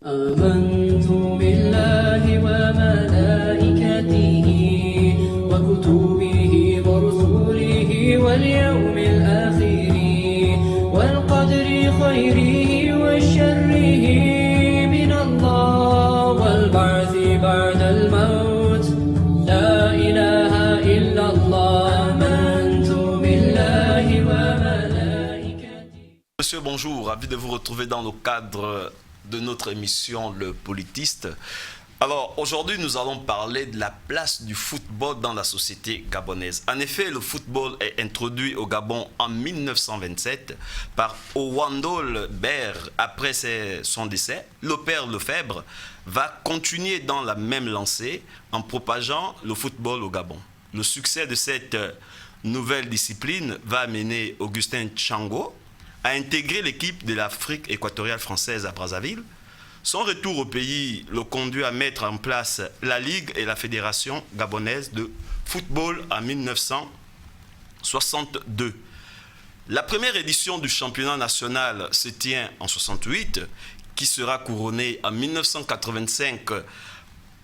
آمنت بالله وملائكته وكتبه ورسله واليوم الآخر والقدر خيره وشره من الله والبعث بعد الموت لا إله إلا الله آمنت بالله وملائكته. Monsieur, bonjour, ravi de vous retrouver dans le cadre de notre émission Le Politiste. Alors aujourd'hui nous allons parler de la place du football dans la société gabonaise. En effet, le football est introduit au Gabon en 1927 par Owando Ber. Après son décès, le père Lefebvre va continuer dans la même lancée en propageant le football au Gabon. Le succès de cette nouvelle discipline va amener Augustin Tchango a intégré l'équipe de l'Afrique équatoriale française à Brazzaville. Son retour au pays le conduit à mettre en place la Ligue et la Fédération gabonaise de football en 1962. La première édition du championnat national se tient en 1968, qui sera couronnée en 1985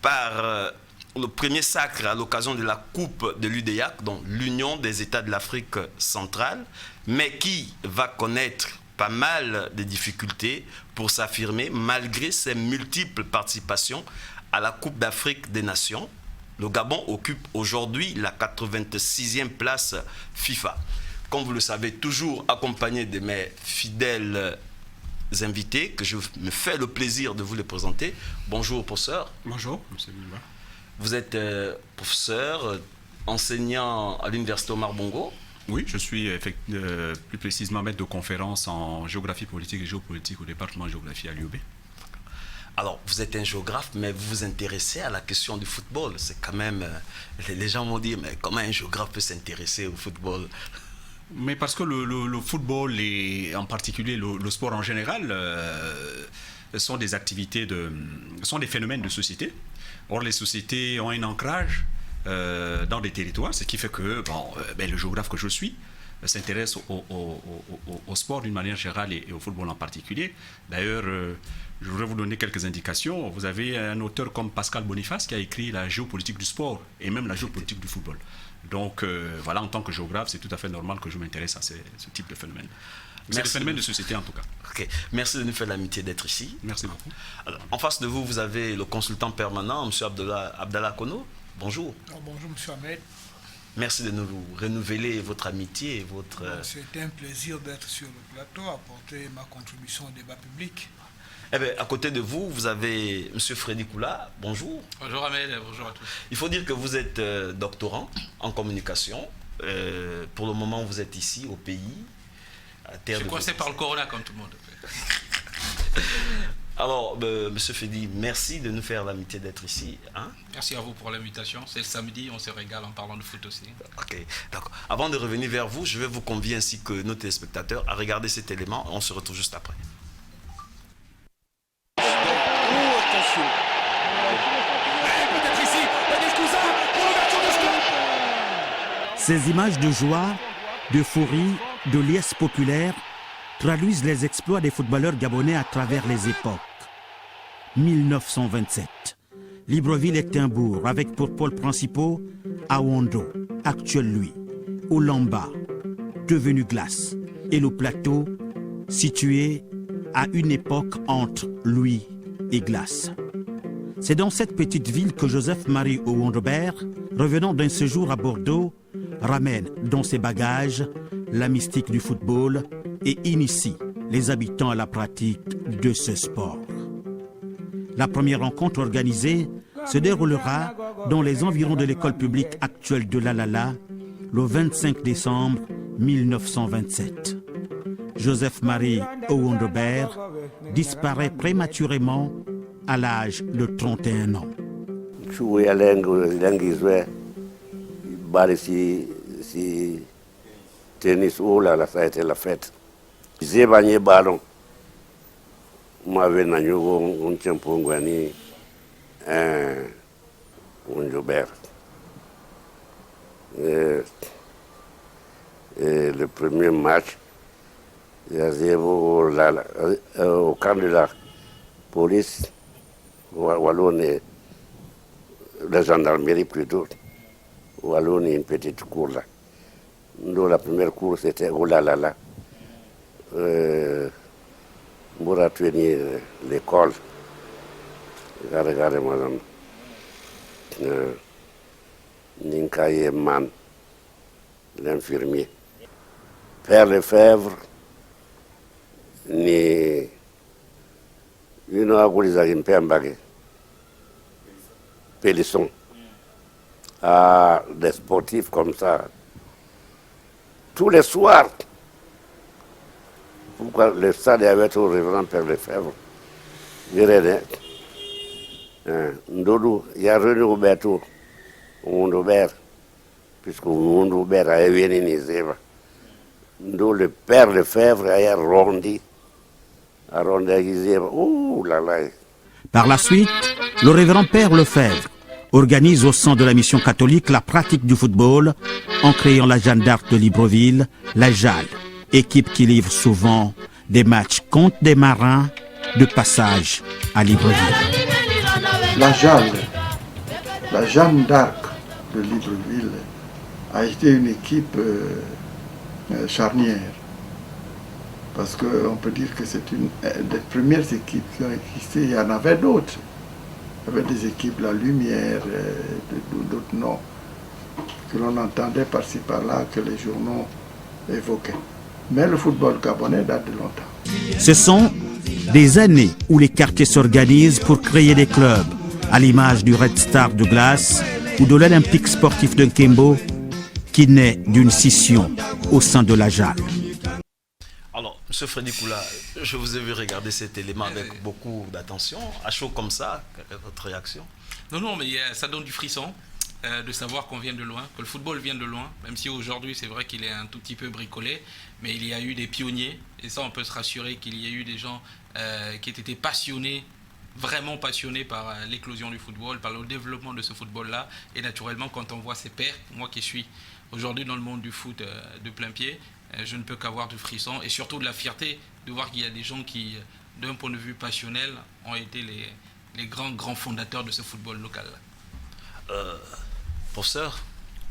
par le premier sacre à l'occasion de la Coupe de l'UDEAC, donc l'Union des États de l'Afrique centrale, mais qui va connaître pas mal de difficultés pour s'affirmer malgré ses multiples participations à la Coupe d'Afrique des Nations. Le Gabon occupe aujourd'hui la 86e place FIFA. Comme vous le savez, toujours accompagné de mes fidèles invités, que je me fais le plaisir de vous les présenter. Bonjour, professeur. Bonjour, monsieur Bilba. Vous êtes professeur, enseignant à l'Université Omar Bongo. Oui, je suis plus précisément maître de conférence en géographie politique et géopolitique au département de géographie à l'UOB. Alors, vous êtes un géographe, mais vous vous intéressez à la question du football. C'est quand même... les gens m'ont dit, mais comment un géographe peut s'intéresser au football? Mais parce que le football, et en particulier le sport en général, sont des activités, sont des phénomènes de société. Or, les sociétés ont un ancrage dans des territoires, ce qui fait que le géographe que je suis s'intéresse au sport d'une manière générale et au football en particulier. D'ailleurs, je voudrais vous donner quelques indications. Vous avez un auteur comme Pascal Boniface qui a écrit la géopolitique du sport et même la géopolitique du football. Donc voilà, en tant que géographe, c'est tout à fait normal que je m'intéresse à ce type de phénomène. C'est des phénomènes de société en tout cas. Okay. Merci de nous faire l'amitié d'être ici. Merci beaucoup. Alors, en face de vous, vous avez le consultant permanent, M. Abdallah Kono. Bonjour. Bonjour, M. Ahmed. Merci de nous renouveler votre amitié et votre... C'est un plaisir d'être sur le plateau, apporter ma contribution au débat public. Eh bien, à côté de vous, vous avez M. Freddy Koula. Bonjour. Bonjour Ahmed, bonjour à tous. Il faut dire que vous êtes doctorant en communication. Pour le moment, vous êtes ici, au pays. Je suis coincé par le corona comme tout le monde. Alors, M. Freddy, merci de nous faire l'amitié d'être ici. Hein? Merci à vous pour l'invitation. C'est le samedi, on se régale en parlant de foot aussi. Ok, d'accord. Avant de revenir vers vous, je vais vous convier ainsi que nos téléspectateurs à regarder cet élément. On se retrouve juste après. Ces images de joie, d'euphorie, de liesse populaire traduisent les exploits des footballeurs gabonais à travers les époques. 1927. Libreville est un bourg avec pour pôles principaux Awondo, actuel lui, Olamba, devenu glace, et le plateau, situé à une époque entre lui et glace. C'est dans cette petite ville que Joseph-Marie Owondobert, revenant d'un séjour à Bordeaux, ramène dans ses bagages la mystique du football et initie les habitants à la pratique de ce sport. La première rencontre organisée se déroulera dans les environs de l'école publique actuelle de Lalala le 25 décembre 1927. Joseph-Marie Owondobert disparaît prématurément à l'âge de 31 ans. Tennis, oh là là, ça a été la fête. J'ai bagné ballon. Moi, je suis un champion, un Jobert. Le premier match, au camp de la police, Wallonie, la gendarmerie plutôt, Wallonie, une petite cour là. Nous, la première cour, c'était Oulalala. Mouratueni, l'école. Regardez, madame. Ninkaye Man, l'infirmier. Père Lefebvre, ni une organisation Pembagé, Pélisson. Ah, des sportifs comme ça. Tous les soirs, pourquoi le stade avait au révérend Père Lefebvre, Ndodou, il y a René Roberto, Robert, puisque Robert a vénénisé. D'où le Père Lefebvre a arrondi ouh là là. Par la suite, le révérend Père Lefebvre organise au sein de la mission catholique la pratique du football en créant la Jeanne d'Arc de Libreville, la JAL, équipe qui livre souvent des matchs contre des marins de passage à Libreville. La JAL, la Jeanne d'Arc de Libreville, a été une équipe charnière. Parce qu'on peut dire que c'est une des premières équipes qui ont existé. Il y en avait d'autres. Il y avait des équipes, La Lumière, d'autres noms, que l'on entendait par-ci par-là, que les journaux évoquaient. Mais le football gabonais date de longtemps. Ce sont des années où les quartiers s'organisent pour créer des clubs, à l'image du Red Star de Glace ou de l'Olympique sportif de Nkembo, qui naît d'une scission au sein de la JAL. Alors, M. Freddy Koula, je vous ai vu regarder cet élément avec beaucoup d'attention. À chaud comme ça, quelle est votre réaction? Non, mais ça donne du frisson de savoir qu'on vient de loin, que le football vient de loin, même si aujourd'hui c'est vrai qu'il est un tout petit peu bricolé, mais il y a eu des pionniers, et ça on peut se rassurer qu'il y a eu des gens qui étaient passionnés, vraiment passionnés par l'éclosion du football, par le développement de ce football-là, et naturellement quand on voit ses pairs, moi qui suis aujourd'hui dans le monde du foot de plein pied, je ne peux qu'avoir du frisson et surtout de la fierté de voir qu'il y a des gens qui, d'un point de vue passionnel, ont été les grands fondateurs de ce football local. Professeur?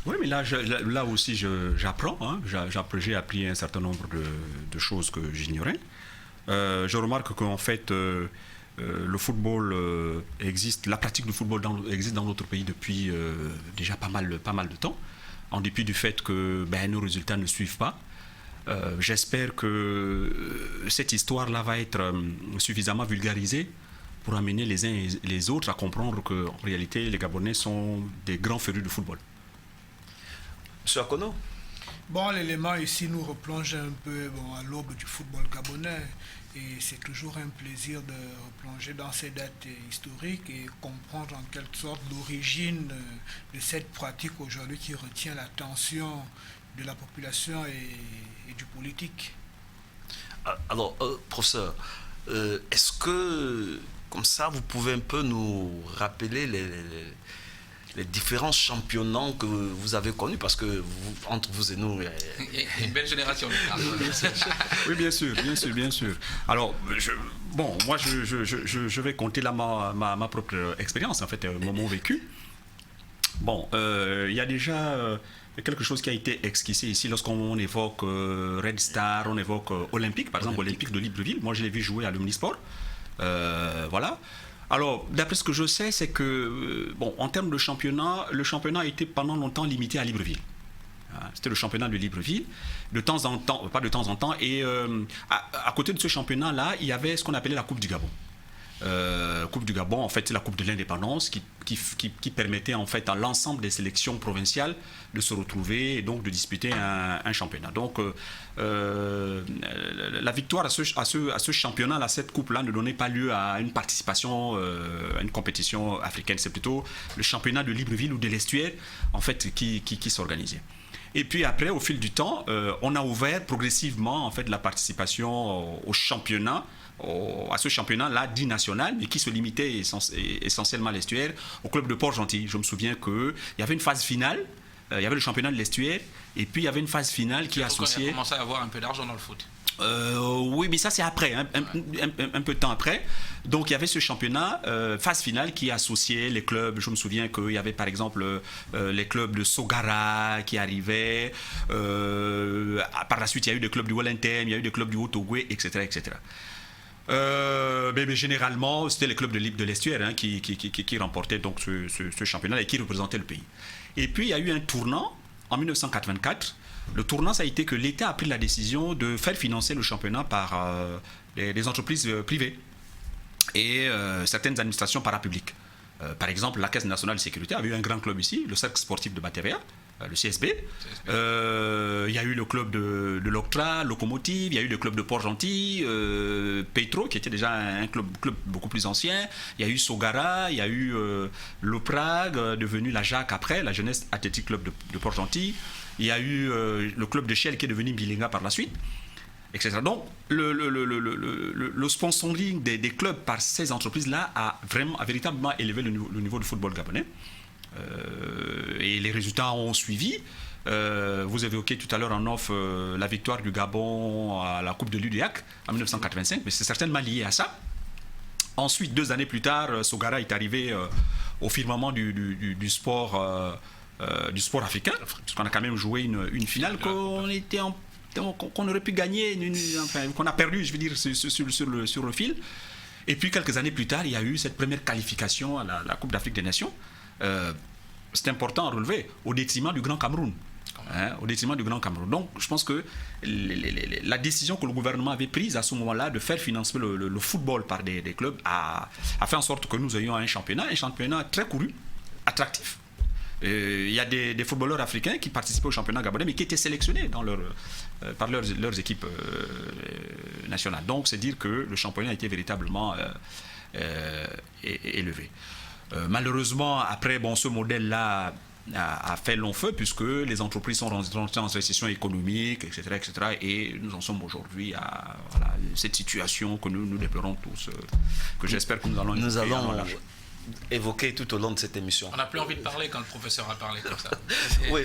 Oui, mais là aussi j'apprends. Hein. J'ai appris un certain nombre de choses que j'ignorais. Je remarque qu'en fait, le football existe, la pratique du football existe dans notre pays depuis déjà pas mal de temps, en dépit du fait que nos résultats ne suivent pas. J'espère que cette histoire-là va être suffisamment vulgarisée pour amener les uns et les autres à comprendre qu'en réalité, les Gabonais sont des grands férus de football. Monsieur Akono? Bon, l'élément ici nous replonge un peu à l'aube du football gabonais et c'est toujours un plaisir de replonger dans ces dates historiques et comprendre en quelque sorte l'origine de cette pratique aujourd'hui qui retient l'attention de la population et du politique. Alors, professeur, est-ce que, comme ça, vous pouvez un peu nous rappeler les différents championnats que vous avez connus, parce que entre vous et nous... Il y a une belle génération. Oui, bien sûr. Alors, moi, je vais compter là ma propre expérience, en fait, mon vécu. Bon, il y a déjà quelque chose qui a été esquissé ici lorsqu'on évoque Red Star, on évoque Olympique, par exemple, Olympique de Libreville. Moi, je l'ai vu jouer à l'Omnisport. Voilà. Alors, d'après ce que je sais, c'est que, en termes de championnat, le championnat a été pendant longtemps limité à Libreville. C'était le championnat de Libreville, de temps en temps, pas de temps en temps, et à côté de ce championnat-là, il y avait ce qu'on appelait la Coupe du Gabon. Coupe du Gabon, en fait, c'est la Coupe de l'indépendance qui permettait en fait à l'ensemble des sélections provinciales de se retrouver et donc de disputer un championnat. Donc, la victoire à ce championnat, cette coupe-là, ne donnait pas lieu à une participation à une compétition africaine. C'est plutôt le championnat de Libreville ou de l'Estuaire, en fait, qui s'organisait. Et puis après, au fil du temps, on a ouvert progressivement en fait la participation au championnat, à ce championnat-là dit national, mais qui se limitait essentiellement à l'Estuaire, au club de Port-Gentil. Je me souviens qu'il y avait une phase finale, il y avait le championnat de l'Estuaire, et puis il y avait une phase finale qui associait... On a commencé à avoir un peu d'argent dans le foot. Oui, mais ça c'est après, un peu de temps après. Donc il y avait ce championnat, phase finale, qui associait les clubs. Je me souviens qu'il y avait par exemple les clubs de Sogara qui arrivaient. Par la suite, il y a eu des clubs du Wellington, il y a eu des clubs du Haut-Ogooué, etc. etc. Mais généralement, c'était les clubs de l'Estuaire qui remportaient donc ce championnat et qui représentaient le pays. Et puis il y a eu un tournant en 1984. Le tournant, ça a été que l'État a pris la décision de faire financer le championnat par les entreprises privées et certaines administrations parapubliques. Par exemple, la Caisse nationale de sécurité avait eu un grand club ici, le Cercle sportif de Batavia, le CSB. Il y a eu le club de l'Octra, Locomotive, il y a eu le club de Port-Gentil, Petro, qui était déjà un club beaucoup plus ancien. Il y a eu Sogara, il y a eu le Prague, devenu la JAC après, la Jeunesse Athletic Club de Port-Gentil. Il y a eu le club de Shell qui est devenu Bilinga par la suite, etc. Donc, le sponsoring des clubs par ces entreprises-là a véritablement élevé le niveau du football gabonais. Et les résultats ont suivi. Vous évoquiez tout à l'heure en off la victoire du Gabon à la Coupe de l'UDIAC en 1985, mais c'est certainement lié à ça. Ensuite, 2 années plus tard, Sogara est arrivé au firmament du sport africain, puisqu'on a quand même joué une finale qu'on aurait pu gagner, qu'on a perdu, je veux dire, sur le fil. Et puis quelques années plus tard, il y a eu cette première qualification à la Coupe d'Afrique des Nations. C'est important à relever, au détriment du Grand Cameroun. Au détriment du Grand Cameroun. Donc, je pense que la décision que le gouvernement avait prise à ce moment-là de faire financer le football par des clubs a fait en sorte que nous ayons un championnat très couru, attractif. Il y a des footballeurs africains qui participaient au championnat gabonais, mais qui étaient sélectionnés par leurs équipes nationales. Donc, c'est dire que le championnat a été véritablement élevé. Malheureusement, après, ce modèle-là a fait long feu, puisque les entreprises sont rentrées en récession économique, etc., etc. Et nous en sommes aujourd'hui à cette situation que nous déplorons tous, que j'espère que nous allons évoqué tout au long de cette émission. On n'a plus envie de parler quand le professeur a parlé comme ça. Oui,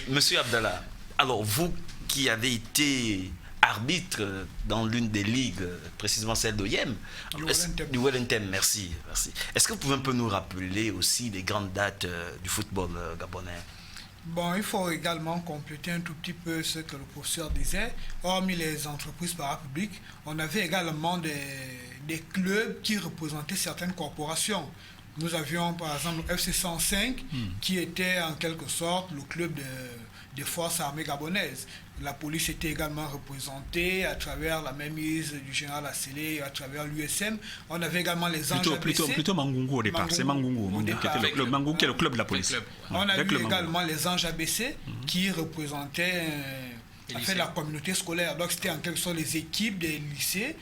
monsieur Abdallah, alors vous qui avez été arbitre dans l'une des ligues, précisément celle d'OIM, du Wellington, merci. Est-ce que vous pouvez un peu nous rappeler aussi les grandes dates du football gabonais? Bon, il faut également compléter un tout petit peu ce que le professeur disait. Hormis les entreprises parapubliques, on avait également des clubs qui représentaient certaines corporations. Nous avions par exemple le FC 105 qui était en quelque sorte le club des forces armées gabonaises. La police était également représentée à travers la mainmise du général Assélé, à travers l'USM. On avait également les Anges ABC. Plutôt Mangungu au départ. C'est Mangungu qui était le club de la police. On a eu également les Anges ABC qui représentaient la communauté scolaire. Donc c'était en quelque sorte les équipes des lycées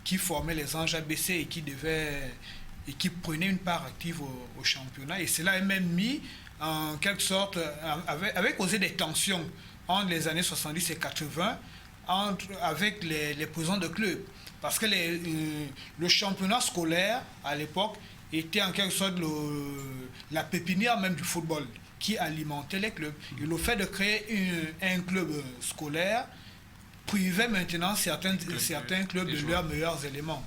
qui formaient les Anges ABC et qui prenaient une part active au championnat. Et cela est même mis en quelque sorte, avait causé des tensions entre les années 70 et 80 avec les présidents de clubs. Parce que le championnat scolaire, à l'époque, était en quelque sorte la pépinière même du football qui alimentait les clubs. Et le fait de créer un club scolaire privait maintenant certains clubs de leurs meilleurs éléments.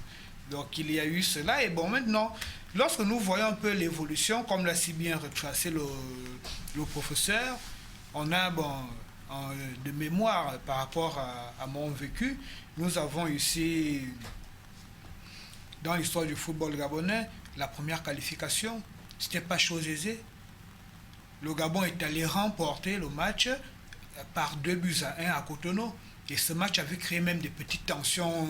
Donc il y a eu cela. Et bon, maintenant, lorsque nous voyons un peu l'évolution, comme l'a si bien retracé le professeur, on a de mémoire par rapport à mon vécu, nous avons ici, dans l'histoire du football gabonais, la première qualification. Ce n'était pas chose aisée. Le Gabon est allé remporter le match par 2-1 à Cotonou. Et ce match avait créé même des petites tensions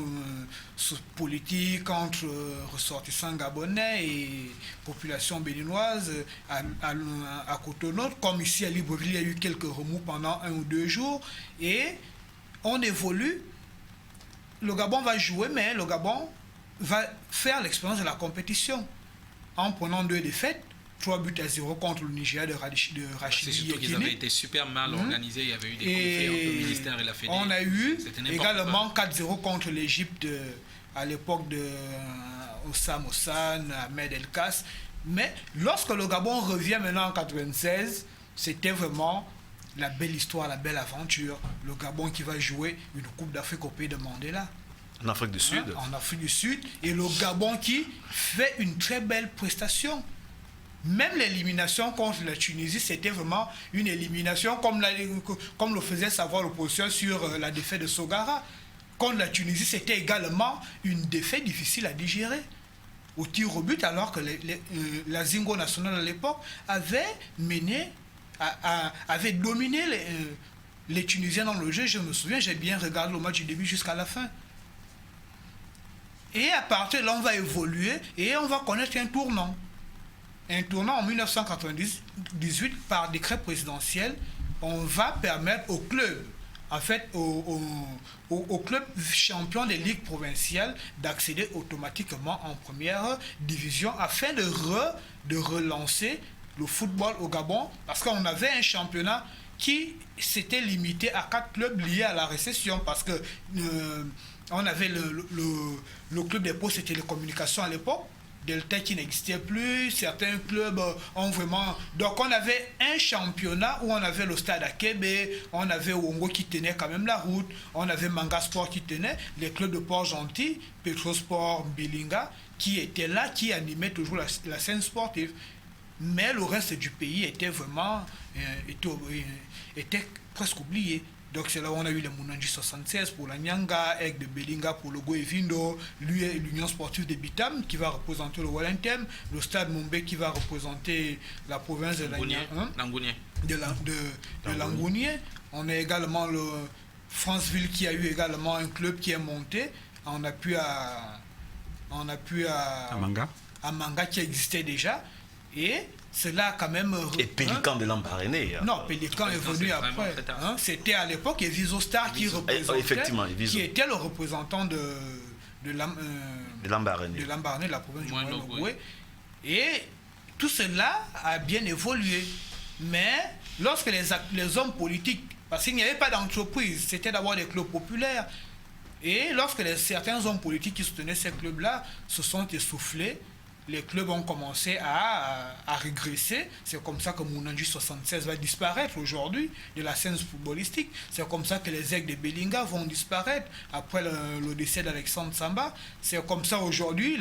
politiques entre ressortissants gabonais et population béninoise à Cotonou. Comme ici à Libreville, il y a eu quelques remous pendant 1 ou 2 jours. Et on évolue. Le Gabon va jouer, mais le Gabon va faire l'expérience de la compétition en prenant 2 défaites. 3-0 contre le Nigeria de Rachidi C'est surtout qu'ils avaient été super mal organisés. Il y avait eu des conflits entre le ministère et la Fédé. On a eu également 4-0 contre l'Égypte à l'époque de Osam Ossan, Ahmed El Kass. Mais lorsque le Gabon revient maintenant en 96, c'était vraiment la belle histoire, la belle aventure. Le Gabon qui va jouer une Coupe d'Afrique au pays de Mandela. En Afrique du Sud. En Afrique du Sud. Et le Gabon qui fait une très belle prestation. Même l'élimination contre la Tunisie, c'était vraiment une élimination comme le faisait savoir l'opposition sur la défaite de Sogara. Contre la Tunisie, c'était également une défaite difficile à digérer. Au tir au but, alors que la Zingo nationale à l'époque avait dominé les Tunisiens dans le jeu. Je me souviens, j'ai bien regardé le match du début jusqu'à la fin. Et à partir de là, on va évoluer et on va connaître un tournant. Un tournant en 1998 par décret présidentiel. On va permettre au club, en fait, au club champion des ligues provinciales d'accéder automatiquement en première division afin de relancer le football au Gabon, parce qu'on avait un championnat qui s'était limité à 4 clubs liés à la récession, parce que on avait le club des postes et télécommunications à l'époque, Delta qui n'existait plus, certains clubs ont vraiment... Donc on avait un championnat où on avait le stade à Kébé, on avait Wongo qui tenait quand même la route, on avait Manga Sport qui tenait, les clubs de Port-Gentil, Petrosport, Bilinga, qui étaient là, qui animaient toujours la scène sportive. Mais le reste du pays était vraiment... était presque oublié. Donc c'est là où on a eu les Mounandji 76 pour la Nyanga, Aigle de Belinga pour le Goevindo, l'Union sportive de Bitam qui va représenter le Wallenthem, le Stade Mombé qui va représenter la province de Langounier. On a également le Franceville qui a eu également un club qui est monté. On a pu à Manga qui existait déjà. Et cela quand même... Et Pélican de Lambaréné. Non, Pélican est venu après. C'était à l'époque Eviso Star qui représentait, qui était le représentant de Lambaréné, de la province du Moyen-Nogoué. Et tout cela a bien évolué. Mais lorsque les hommes politiques, parce qu'il n'y avait pas d'entreprise, c'était d'abord des clubs populaires. Et lorsque certains hommes politiques qui soutenaient ces clubs-là se sont essoufflés, les clubs ont commencé à régresser. C'est comme ça que Mounandji 76 va disparaître aujourd'hui de la scène footballistique. C'est comme ça que les Aigles de Belinga vont disparaître après le décès d'Alexandre Samba. C'est comme ça aujourd'hui,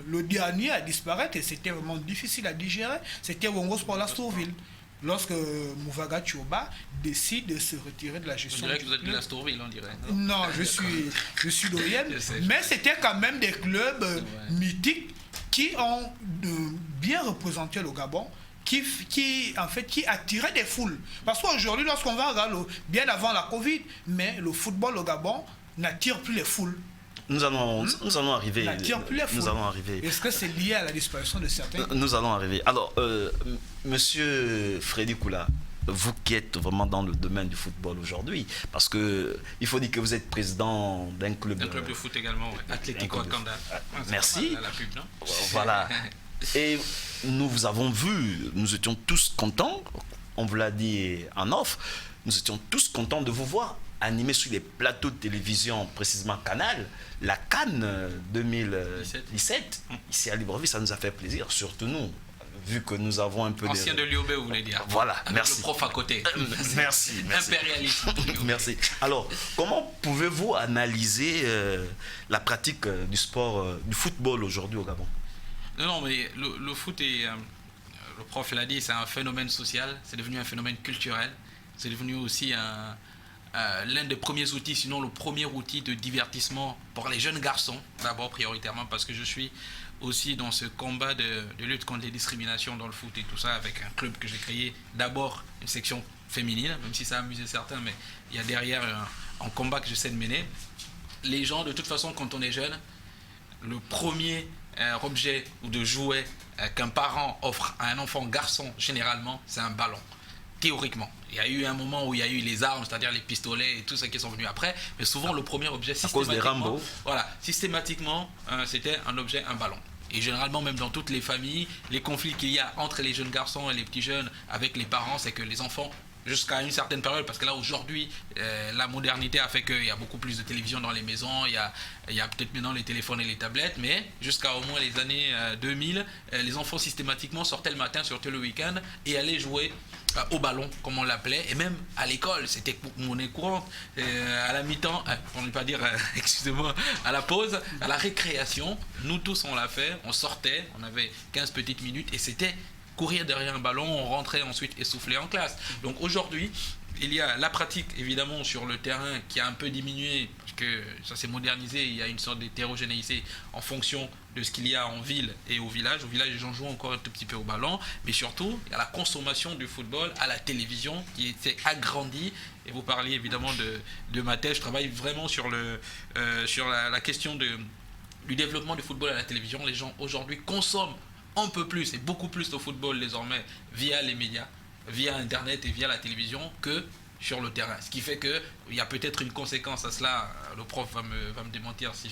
le dernier à disparaître, et c'était vraiment difficile à digérer, c'était Wongo Sport Lastourville. Lorsque Mouvaga Tchoba décide de se retirer de la gestion. On dirait que vous êtes de Lastourville, on dirait. Non, je suis d'Orient. Mais c'était quand même des clubs mythiques qui ont bien représenté le Gabon, qui attiraient des foules. Parce qu'aujourd'hui, lorsqu'on va regarder, bien avant la Covid, mais le football au Gabon n'attire plus les foules. Nous allons arriver. Nous allons arriver. Est-ce que c'est lié à la disparition de certains? Nous allons arriver. Alors, monsieur Freddy Koula, vous qui êtes vraiment dans le domaine du football aujourd'hui, parce que il faut dire que vous êtes président d'un club. Un club de foot également, ouais. Atlético Akanda. Merci. La pub, non? Voilà. Et nous vous avons vu, nous étions tous contents, on vous l'a dit en off, nous étions tous contents de vous voir animer sur les plateaux de télévision, précisément Canal, la CAN 2017. Ici à Libreville, ça nous a fait plaisir, surtout nous. Vu que nous avons un peu... Ancien de l'IOB, vous voulez dire. Voilà, avec merci. Le prof à côté. Merci. Impérialiste. Merci. Alors, comment pouvez-vous analyser la pratique du sport, du football aujourd'hui au Gabon? Non, mais le foot est... le prof l'a dit, c'est un phénomène social, c'est devenu un phénomène culturel, c'est devenu aussi l'un des premiers outils, sinon le premier outil de divertissement pour les jeunes garçons, d'abord prioritairement parce que je suis aussi dans ce combat de lutte contre les discriminations dans le foot et tout ça, avec un club que j'ai créé, d'abord une section féminine, même si ça a amusé certains, mais il y a derrière un combat que j'essaie de mener. Les gens, de toute façon, quand on est jeune, le premier objet ou de jouet qu'un parent offre à un enfant garçon, généralement, c'est un ballon. Théoriquement. Il y a eu un moment où il y a eu les armes, c'est-à-dire les pistolets et tout ça qui sont venus après, mais souvent le premier objet, à cause des Rambo. Voilà, systématiquement, c'était un objet, un ballon. Et généralement, même dans toutes les familles, les conflits qu'il y a entre les jeunes garçons et les petits jeunes avec les parents, c'est que les enfants jusqu'à une certaine période, parce que là aujourd'hui la modernité a fait qu'il y a beaucoup plus de télévision dans les maisons, il y a peut-être maintenant les téléphones et les tablettes, mais jusqu'à au moins les années 2000, les enfants systématiquement sortaient le matin, sortaient le week-end et allaient jouer au ballon, comme on l'appelait, et même à l'école, c'était monnaie courante. À la mi-temps, pour ne pas dire, excusez-moi, à la pause, à la récréation, nous tous on l'a fait, on sortait, on avait 15 petites minutes et c'était courir derrière un ballon, on rentrait ensuite essoufflé en classe. Donc aujourd'hui, il y a la pratique évidemment sur le terrain qui a un peu diminué, parce que ça s'est modernisé, il y a une sorte d'hétérogénéité en fonction de ce qu'il y a en ville et au village. Au village, les gens jouent encore un tout petit peu au ballon, mais surtout, il y a la consommation du football à la télévision qui s'est agrandie. Et vous parliez évidemment de ma thèse, je travaille vraiment sur la question du développement du football à la télévision. Les gens aujourd'hui consomment un peu plus et beaucoup plus de football désormais via les médias, via Internet et via la télévision que sur le terrain. Ce qui fait qu'il y a peut-être une conséquence à cela, le prof va me démentir si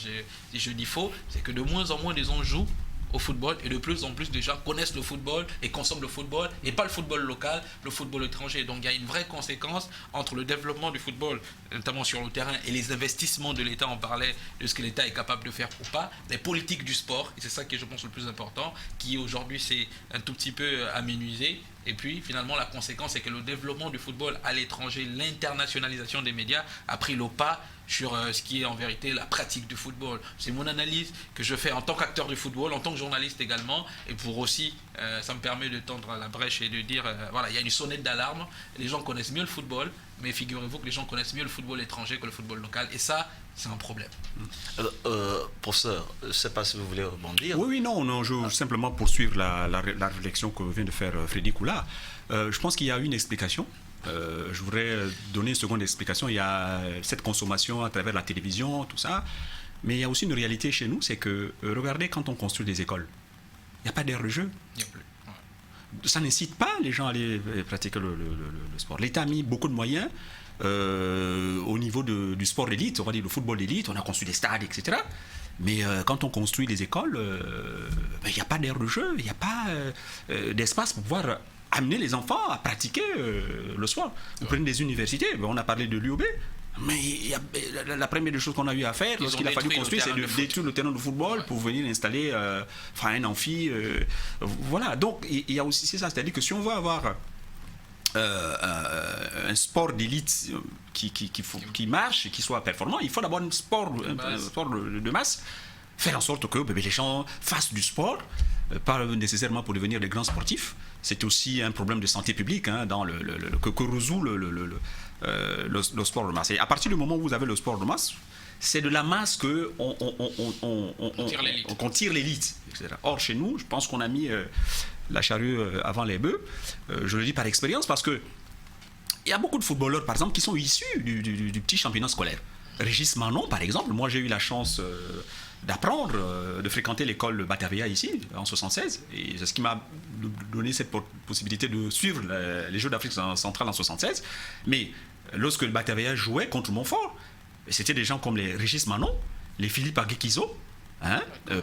je dis faux, c'est que de moins en moins des gens jouent au football et de plus en plus de gens connaissent le football et consomment le football et pas le football local, le football étranger. Donc il y a une vraie conséquence entre le développement du football, notamment sur le terrain, et les investissements de l'État. On parlait de ce que l'État est capable de faire ou pas, les politiques du sport, et c'est ça qui est, je pense, le plus important, qui aujourd'hui s'est un tout petit peu aménuisé. Et puis finalement la conséquence c'est que le développement du football à l'étranger, l'internationalisation des médias a pris le pas sur ce qui est en vérité la pratique du football. C'est mon analyse que je fais en tant qu'acteur du football, en tant que journaliste également, et pour aussi, ça me permet de tendre la brèche et de dire, voilà, il y a une sonnette d'alarme, les gens connaissent mieux le football, mais figurez-vous que les gens connaissent mieux le football étranger que le football local, et ça, c'est un problème. Professeur, je ne sais pas si vous voulez rebondir. Oui, non, je veux simplement poursuivre la réflexion que vient de faire Freddy Koula. Je pense qu'il y a une explication. Je voudrais donner une seconde explication. Il y a cette consommation à travers la télévision, tout ça. Mais il y a aussi une réalité chez nous, c'est que, regardez, quand on construit des écoles, il n'y a pas d'aire de jeu. Il n'y a plus. Ça n'incite pas les gens à aller pratiquer le sport. L'État a mis beaucoup de moyens au niveau du sport d'élite, on va dire le football d'élite, on a construit des stades, etc. Mais quand on construit des écoles, il n'y a pas d'aire de jeu, il n'y a pas d'espace pour pouvoir amener les enfants à pratiquer le sport. Vous prenez des universités, on a parlé de l'UOB, mais la première des choses qu'on a eu à faire lorsqu'il a fallu construire, c'est de détruire le terrain de football pour venir installer un amphi. Voilà, donc il y a aussi ça, c'est-à-dire que si on veut avoir un sport d'élite qui marche et qui soit performant, il faut d'abord un sport de masse, faire en sorte que les gens fassent du sport, pas nécessairement pour devenir des grands sportifs. C'est aussi un problème de santé publique que résout le sport de masse. Et à partir du moment où vous avez le sport de masse, c'est de la masse qu'on tire l'élite, etc. Or, chez nous, je pense qu'on a mis la charrue avant les bœufs. Je le dis par expérience parce que il y a beaucoup de footballeurs, par exemple, qui sont issus du petit championnat scolaire. Régis Manon, par exemple, moi j'ai eu la chance d'apprendre, de fréquenter l'école Batavia ici, en 76, et c'est ce qui m'a donné cette possibilité de suivre les Jeux d'Afrique centrale en 76. Mais lorsque le Batavia jouait contre Montfort, c'était des gens comme les Régis Manon, les Philippe Aguekizo,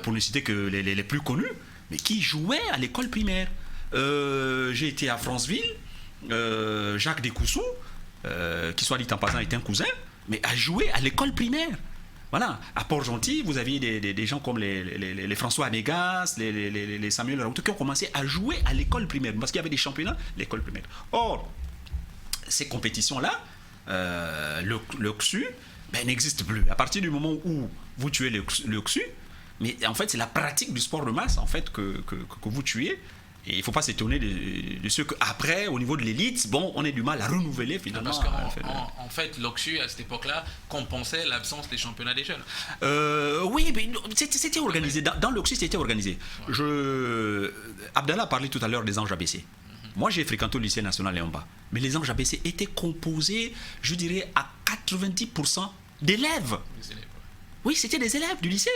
pour ne citer que les plus connus, mais qui jouaient à l'école primaire. J'ai été à Franceville, Jacques Descoussous, qui soit dit en passant est un cousin, mais a joué à l'école primaire. Voilà, à Port-Gentil, vous aviez des gens comme les François Amégas, les Samuel Raoult, qui ont commencé à jouer à l'école primaire, parce qu'il y avait des championnats, l'école primaire. Or, ces compétitions-là, le CSU, n'existe plus. À partir du moment où vous tuez le CSU, mais en fait, c'est la pratique du sport de masse, en fait, que vous tuez. Et il ne faut pas s'étonner de ce qu'après, au niveau de l'élite, on ait du mal à renouveler finalement. Parce qu'en fait, l'OCSU, à cette époque-là, compensait l'absence des championnats des jeunes. Oui, mais c'était organisé. Dans l'OCSU, c'était organisé. Abdallah a parlé tout à l'heure des Anges ABC. Moi, j'ai fréquenté le lycée national Léon-Bas. Mais les Anges ABC étaient composés, je dirais, à 90% d'élèves. Oui, c'était des élèves du lycée.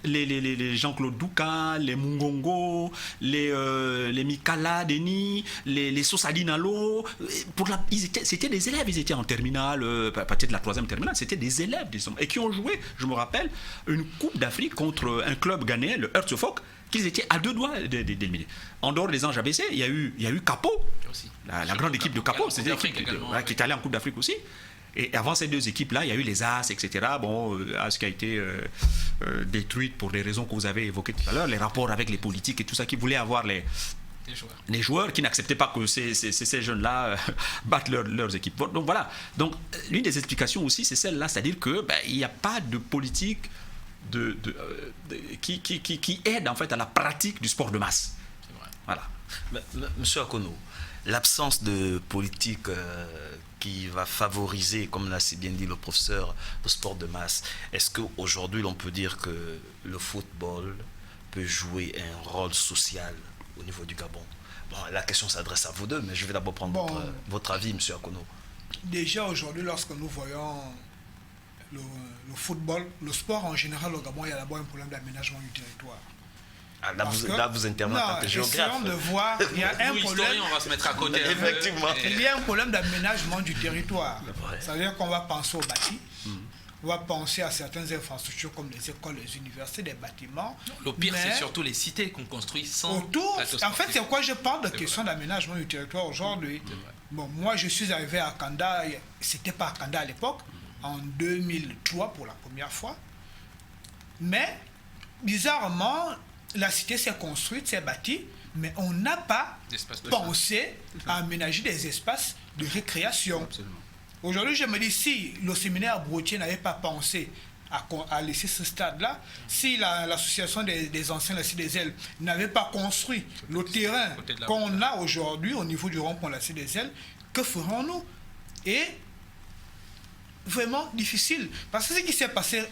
Les Jean-Claude Douka, les Mungongo, les Mikala Denis, les Sosadinalo, c'était des élèves, ils étaient en terminale, peut-être la 3e terminale, c'était des élèves, disons, et qui ont joué, je me rappelle, une Coupe d'Afrique contre un club ghanéen, le Hearts of Oak, qu'ils étaient à 2 doigts d'éliminer. En dehors des Anges ABC, il y a eu Capo, la grande équipe de Capo, c'est l'équipe qui est allée en Coupe d'Afrique aussi. Et avant ces 2 équipes-là, il y a eu les As, etc. Bon, As qui a été détruite pour des raisons que vous avez évoquées tout à l'heure, les rapports avec les politiques et tout ça, qui voulaient avoir les joueurs qui n'acceptaient pas que ces jeunes-là battent leurs équipes. Donc voilà. Donc l'une des explications aussi, c'est celle-là, c'est-à-dire que il n'y a pas de politique qui aide en fait à la pratique du sport de masse. C'est vrai. Voilà. Monsieur Akono, l'absence de politique qui va favoriser, comme l'a si bien dit le professeur, le sport de masse, est-ce qu'aujourd'hui l'on peut dire que le football peut jouer un rôle social au niveau du Gabon? Bon, la question s'adresse à vous deux, mais je vais d'abord prendre votre avis, monsieur Akono. Déjà aujourd'hui, lorsque nous voyons le football, le sport en général au Gabon, il y a d'abord un problème d'aménagement du territoire. Ah, là, vous intervenez en tant que géographe. Essayons de voir, il y a un problème. On va se mettre à côté. Effectivement. Il y a un problème d'aménagement du territoire. Ça veut dire qu'on va penser aux bâtis. On va penser à certaines infrastructures comme les écoles, les universités, des bâtiments. Le pire, c'est surtout les cités qu'on construit sans. Autour, en fait, c'est pourquoi je parle de question d'aménagement du territoire aujourd'hui. Bon, moi, je suis arrivé à Kanda, c'était pas à Kanda à l'époque, en 2003 pour la première fois. Mais, bizarrement, la cité s'est construite, s'est bâtie, mais on n'a pas pensé à aménager des espaces de récréation. Absolument. Aujourd'hui, je me dis, si le séminaire Brotier n'avait pas pensé à laisser ce stade-là, si l'association des anciens de la Cité des Ailes n'avait pas construit le terrain qu'on a aujourd'hui au niveau du rond-point de la Cité des Ailes, que ferons-nous? Et vraiment difficile. Parce que ce qui s'est passé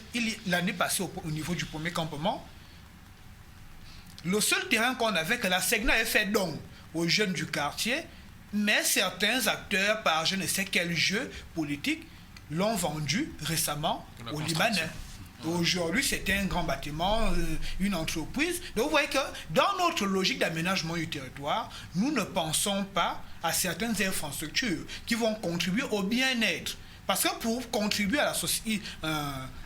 l'année passée au niveau du premier campement, le seul terrain qu'on avait, que la SEGNA avait fait don aux jeunes du quartier, mais certains acteurs, par je ne sais quel jeu politique, l'ont vendu récemment aux Libanais. Aujourd'hui, c'était un grand bâtiment, une entreprise. Donc vous voyez que dans notre logique d'aménagement du territoire, nous ne pensons pas à certaines infrastructures qui vont contribuer au bien-être. Parce que pour contribuer à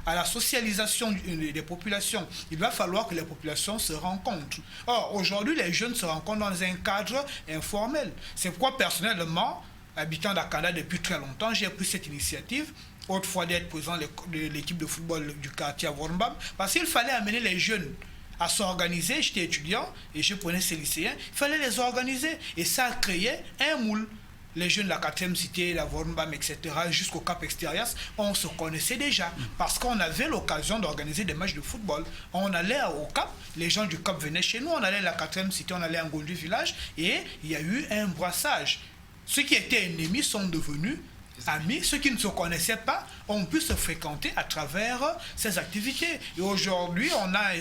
la socialisation des populations, il va falloir que les populations se rencontrent. Or, aujourd'hui, les jeunes se rencontrent dans un cadre informel. C'est pourquoi, personnellement, habitant d'Akanda depuis très longtemps, j'ai pris cette initiative, autrefois d'être président de l'équipe de football du quartier à Wormbam, parce qu'il fallait amener les jeunes à s'organiser. J'étais étudiant et je prenais ces lycéens. Il fallait les organiser. Et ça a créé un moule. Les jeunes de la 4e cité, la Wormbam, etc., jusqu'au Cap Extérias, on se connaissait déjà parce qu'on avait l'occasion d'organiser des matchs de football. On allait au Cap, les gens du Cap venaient chez nous, on allait à la 4e cité, on allait à Ngondi village et il y a eu un brassage. Ceux qui étaient ennemis sont devenus amis, ceux qui ne se connaissaient pas ont pu se fréquenter à travers ces activités. Et aujourd'hui, on a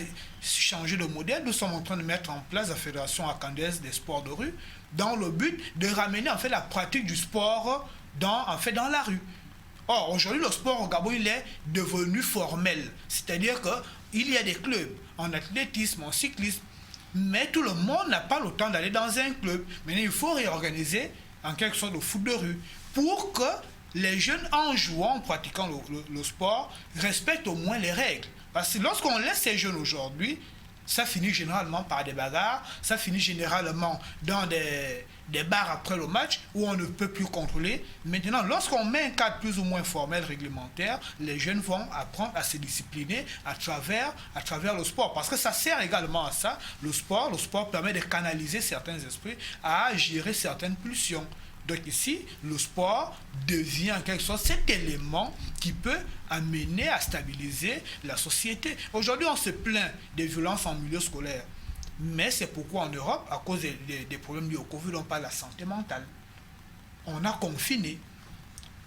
changé de modèle. Nous sommes en train de mettre en place la Fédération akandaise des sports de rue dans le but de ramener en fait la pratique du sport dans la rue. Or, aujourd'hui, le sport au Gabon, il est devenu formel. C'est-à-dire qu'il y a des clubs en athlétisme, en cyclisme, mais tout le monde n'a pas le temps d'aller dans un club. Maintenant, il faut réorganiser en quelque sorte le foot de rue pour que les jeunes, en jouant, en pratiquant le sport, respectent au moins les règles. Parce que lorsqu'on laisse ces jeunes aujourd'hui, ça finit généralement par des bagarres, ça finit généralement dans des bars après le match où on ne peut plus contrôler. Maintenant, lorsqu'on met un cadre plus ou moins formel, réglementaire, les jeunes vont apprendre à se discipliner à travers le sport. Parce que ça sert également à ça. Le sport permet de canaliser certains esprits, à gérer certaines pulsions. Donc ici, le sport devient en quelque sorte cet élément qui peut amener à stabiliser la société. Aujourd'hui, on se plaint des violences en milieu scolaire. Mais c'est pourquoi en Europe, à cause des problèmes liés au Covid, on parle de la santé mentale. On a confiné.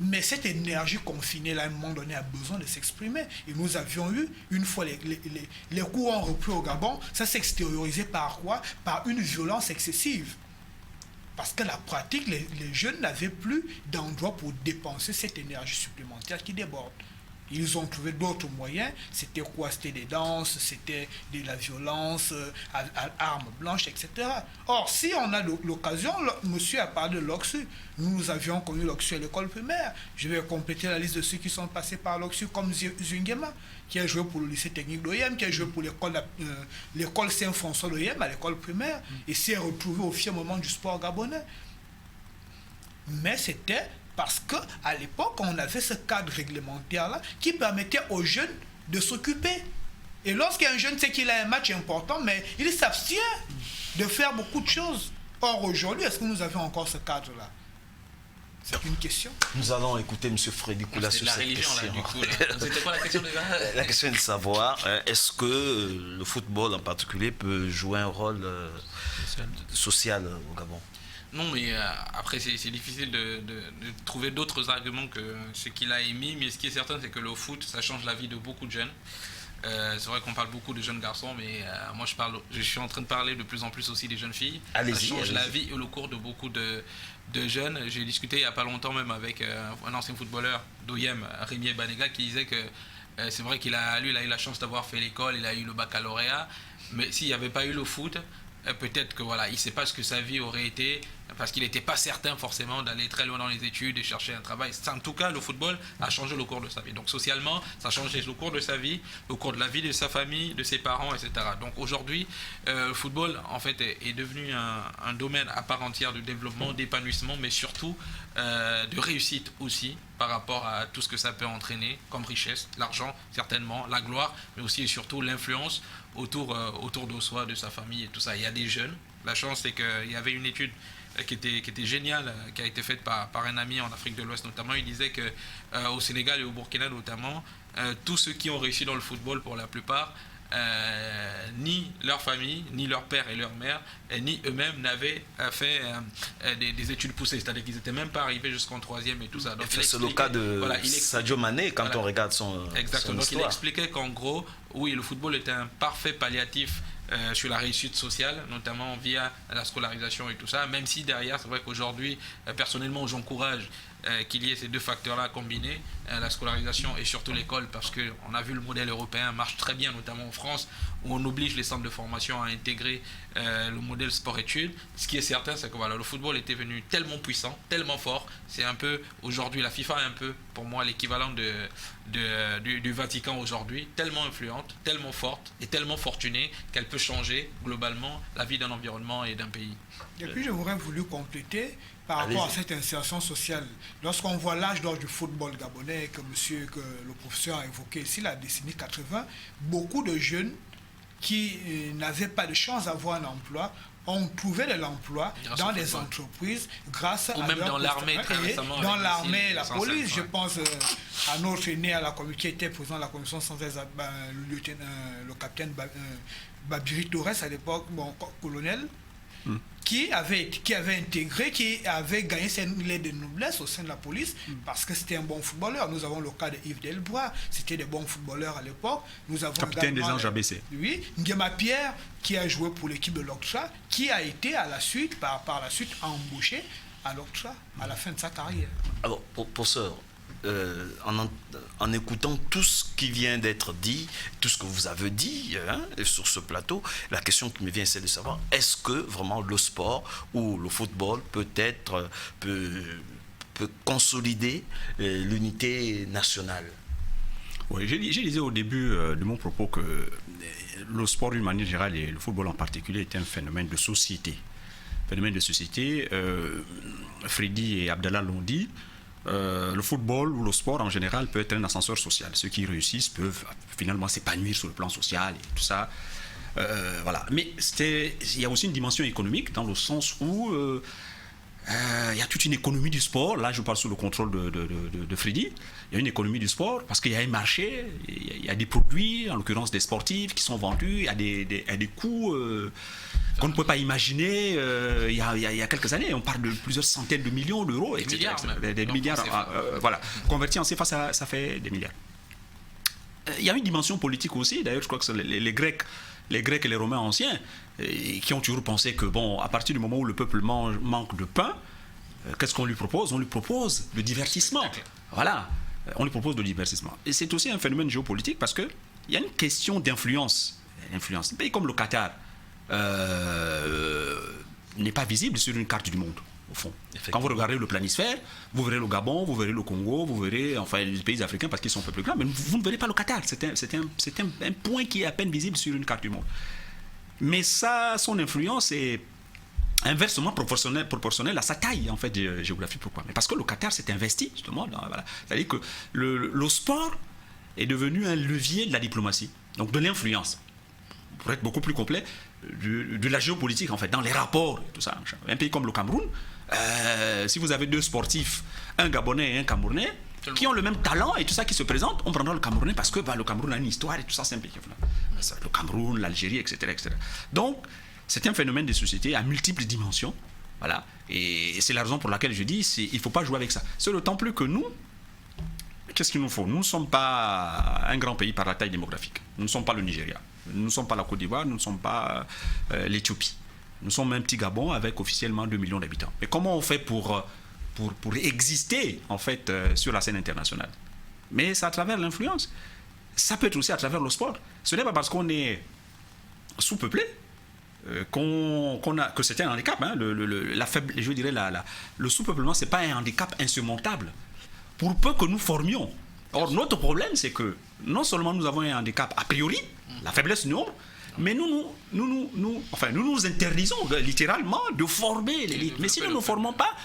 Mais cette énergie confinée, là, à un moment donné, a besoin de s'exprimer. Et nous avions eu, une fois les cours ont repris au Gabon, ça s'est extériorisé par quoi? Par une violence excessive. Parce que la pratique, les jeunes n'avaient plus d'endroit pour dépenser cette énergie supplémentaire qui déborde. Ils ont trouvé d'autres moyens. C'était quoi? C'était des danses, c'était de la violence, à armes blanches, etc. Or, si on a l'occasion, monsieur a parlé de l'Oxu. Nous avions connu l'Oxu à l'école primaire. Je vais compléter la liste de ceux qui sont passés par l'Oxu, comme Zungema, qui a joué pour le lycée technique d'Oyem, qui a joué pour l'école Saint-François d'Oyem à l'école primaire, et s'est retrouvé au firmament du sport gabonais. Mais c'était parce qu'à l'époque, on avait ce cadre réglementaire-là qui permettait aux jeunes de s'occuper. Et lorsqu'un jeune sait qu'il a un match important, mais il s'abstient de faire beaucoup de choses. Or, aujourd'hui, est-ce que nous avons encore ce cadre-là? C'est une question. Nous allons écouter M. Freddy Koula sur cette religion, question. là, du coup, là. C'était quoi la question déjà? La question est de savoir, est-ce que le football en particulier peut jouer un rôle social au Gabon? Non, mais après, c'est difficile de trouver d'autres arguments que ce qu'il a émis. Mais ce qui est certain, c'est que le foot, ça change la vie de beaucoup de jeunes. C'est vrai qu'on parle beaucoup de jeunes garçons, mais moi, je suis en train de parler de plus en plus aussi des jeunes filles. Ça change la vie et le cours de beaucoup de jeunes. J'ai discuté il n'y a pas longtemps même avec un ancien footballeur d'OIM, Rémi Banega, qui disait que c'est vrai qu'il a eu la chance d'avoir fait l'école, il a eu le baccalauréat, mais s'il n'y avait pas eu le foot, peut-être que voilà, il ne sait pas ce que sa vie aurait été, parce qu'il n'était pas certain forcément d'aller très loin dans les études et chercher un travail. En tout cas, le football a changé le cours de sa vie. Donc socialement, ça a changé le cours de sa vie, le cours de la vie de sa famille, de ses parents, etc. Donc aujourd'hui, le football en fait est devenu un domaine à part entière de développement, d'épanouissement, mais surtout de réussite aussi par rapport à tout ce que ça peut entraîner comme richesse, l'argent certainement, la gloire, mais aussi et surtout l'influence autour de soi, de sa famille et tout ça. Il y a des jeunes. La chance, c'est qu'il y avait une étude qui était géniale, qui a été faite par un ami en Afrique de l'Ouest notamment. Il disait qu'au Sénégal et au Burkina notamment, tous ceux qui ont réussi dans le football pour la plupart, ni leur famille, ni leur père et leur mère, ni eux-mêmes n'avaient fait des études poussées, c'est-à-dire qu'ils n'étaient même pas arrivés jusqu'en troisième et tout ça. C'est le cas de Sadio Mané quand on regarde son exactement. Son Donc il expliquait qu'en gros, oui, le football était un parfait palliatif sur la réussite sociale, notamment via la scolarisation et tout ça, même si derrière, c'est vrai qu'aujourd'hui, personnellement, j'encourage qu'il y ait ces deux facteurs-là combinés, la scolarisation et surtout l'école, parce qu'on a vu le modèle européen marche très bien, notamment en France, où on oblige les centres de formation à intégrer le modèle sport-études. Ce qui est certain, c'est que voilà, le football était venu tellement puissant, tellement fort, c'est un peu, aujourd'hui, la FIFA est un peu, pour moi, l'équivalent du Vatican aujourd'hui, tellement influente, tellement forte et tellement fortunée qu'elle peut changer globalement la vie d'un environnement et d'un pays. Et puis, j'aurais voulu compléter par rapport à cette insertion sociale. Lorsqu'on voit l'âge d'or du football gabonais que le professeur a évoqué ici, la décennie 80, beaucoup de jeunes qui n'avaient pas de chance d'avoir un emploi ont trouvé de l'emploi dans des entreprises grâce ou à même leur dans l'armée très récemment. Dans l'armée et la police, je pense à notre aîné à la commission qui était président de la commission française, le capitaine Babiri Torres à l'époque, colonel, qui avait intégré, qui avait gagné ses lettres de noblesse au sein de la police parce que c'était un bon footballeur. Nous avons le cas de Yves Delbois, c'était des bons footballeurs à l'époque. Nous avons capitaine des Anges ABC. Oui, Nguema Pierre, qui a joué pour l'équipe de l'Octra, qui a été par la suite embauché à l'Octra à la fin de sa carrière. Alors, professeur, en écoutant tout ce qui vient d'être dit, tout ce que vous avez dit sur ce plateau, la question qui me vient, c'est de savoir, est-ce que vraiment le sport ou le football peut consolider l'unité nationale? Oui, je disais au début de mon propos que le sport d'une manière générale et le football en particulier est un phénomène de société. Freddy et Abdallah l'ont dit. Le football ou le sport en général peut être un ascenseur social. Ceux qui réussissent peuvent finalement s'épanouir sur le plan social et tout ça. Voilà. Mais il y a aussi une dimension économique dans le sens où il y a toute une économie du sport. Là, je parle sous le contrôle de Freddy. Il y a une économie du sport parce qu'il y a un marché, il y a des produits, en l'occurrence des sportifs, qui sont vendus. Il y a des coûts qu'on ne peut pas imaginer il y a quelques années. On parle de plusieurs centaines de millions d'euros, etc. Des milliards. Voilà. Convertis en CFA, ça fait des milliards. Il y a une dimension politique aussi. D'ailleurs, je crois que c'est les Grecs et les Romains anciens qui ont toujours pensé que, bon, à partir du moment où le peuple manque de pain, qu'est-ce qu'on lui propose? On lui propose le divertissement. Voilà. on lui propose de divertissement. Et c'est aussi un phénomène géopolitique parce qu'il y a une question d'influence. Un pays comme le Qatar n'est pas visible sur une carte du monde, au fond. Quand vous regardez le planisphère, vous verrez le Gabon, vous verrez le Congo, vous verrez enfin, les pays africains parce qu'ils sont un peu plus grands, mais vous ne verrez pas le Qatar. C'est un point qui est à peine visible sur une carte du monde. Mais ça, son influence est inversement proportionnelle à sa taille en fait géographique. Pourquoi? Mais parce que le Qatar s'est investi justement. Voilà. C'est-à-dire que le sport est devenu un levier de la diplomatie, donc de l'influence. Pour être beaucoup plus complet, de la géopolitique en fait, dans les rapports et tout ça. Un pays comme le Cameroun, si vous avez deux sportifs, un Gabonais et un Camerounais, qui ont le même talent et tout ça qui se présentent, on prendra le Camerounais parce que le Cameroun a une histoire et tout ça, c'est un pays. Le Cameroun, l'Algérie, etc., etc. Donc, c'est un phénomène des sociétés à multiples dimensions. Voilà. Et c'est la raison pour laquelle je dis il ne faut pas jouer avec ça. C'est d'autant plus que nous, qu'est-ce qu'il nous faut? Nous ne sommes pas un grand pays par la taille démographique. Nous ne sommes pas le Nigeria. Nous ne sommes pas la Côte d'Ivoire. Nous ne sommes pas l'Éthiopie. Nous sommes un petit Gabon avec officiellement 2 millions d'habitants. Mais comment on fait pour exister en fait sur la scène internationale? Mais c'est à travers l'influence. Ça peut être aussi à travers le sport. Ce n'est pas parce qu'on est sous-peuplé que c'est un handicap. Hein. Je dirais le sous-peuplement, ce n'est pas un handicap insurmontable. Pour peu que nous formions. Or, notre problème, c'est que non seulement nous avons un handicap a priori, la faiblesse du nombre, mais nous nous interdisons littéralement de former l'élite. Mais si nous ne formons pas,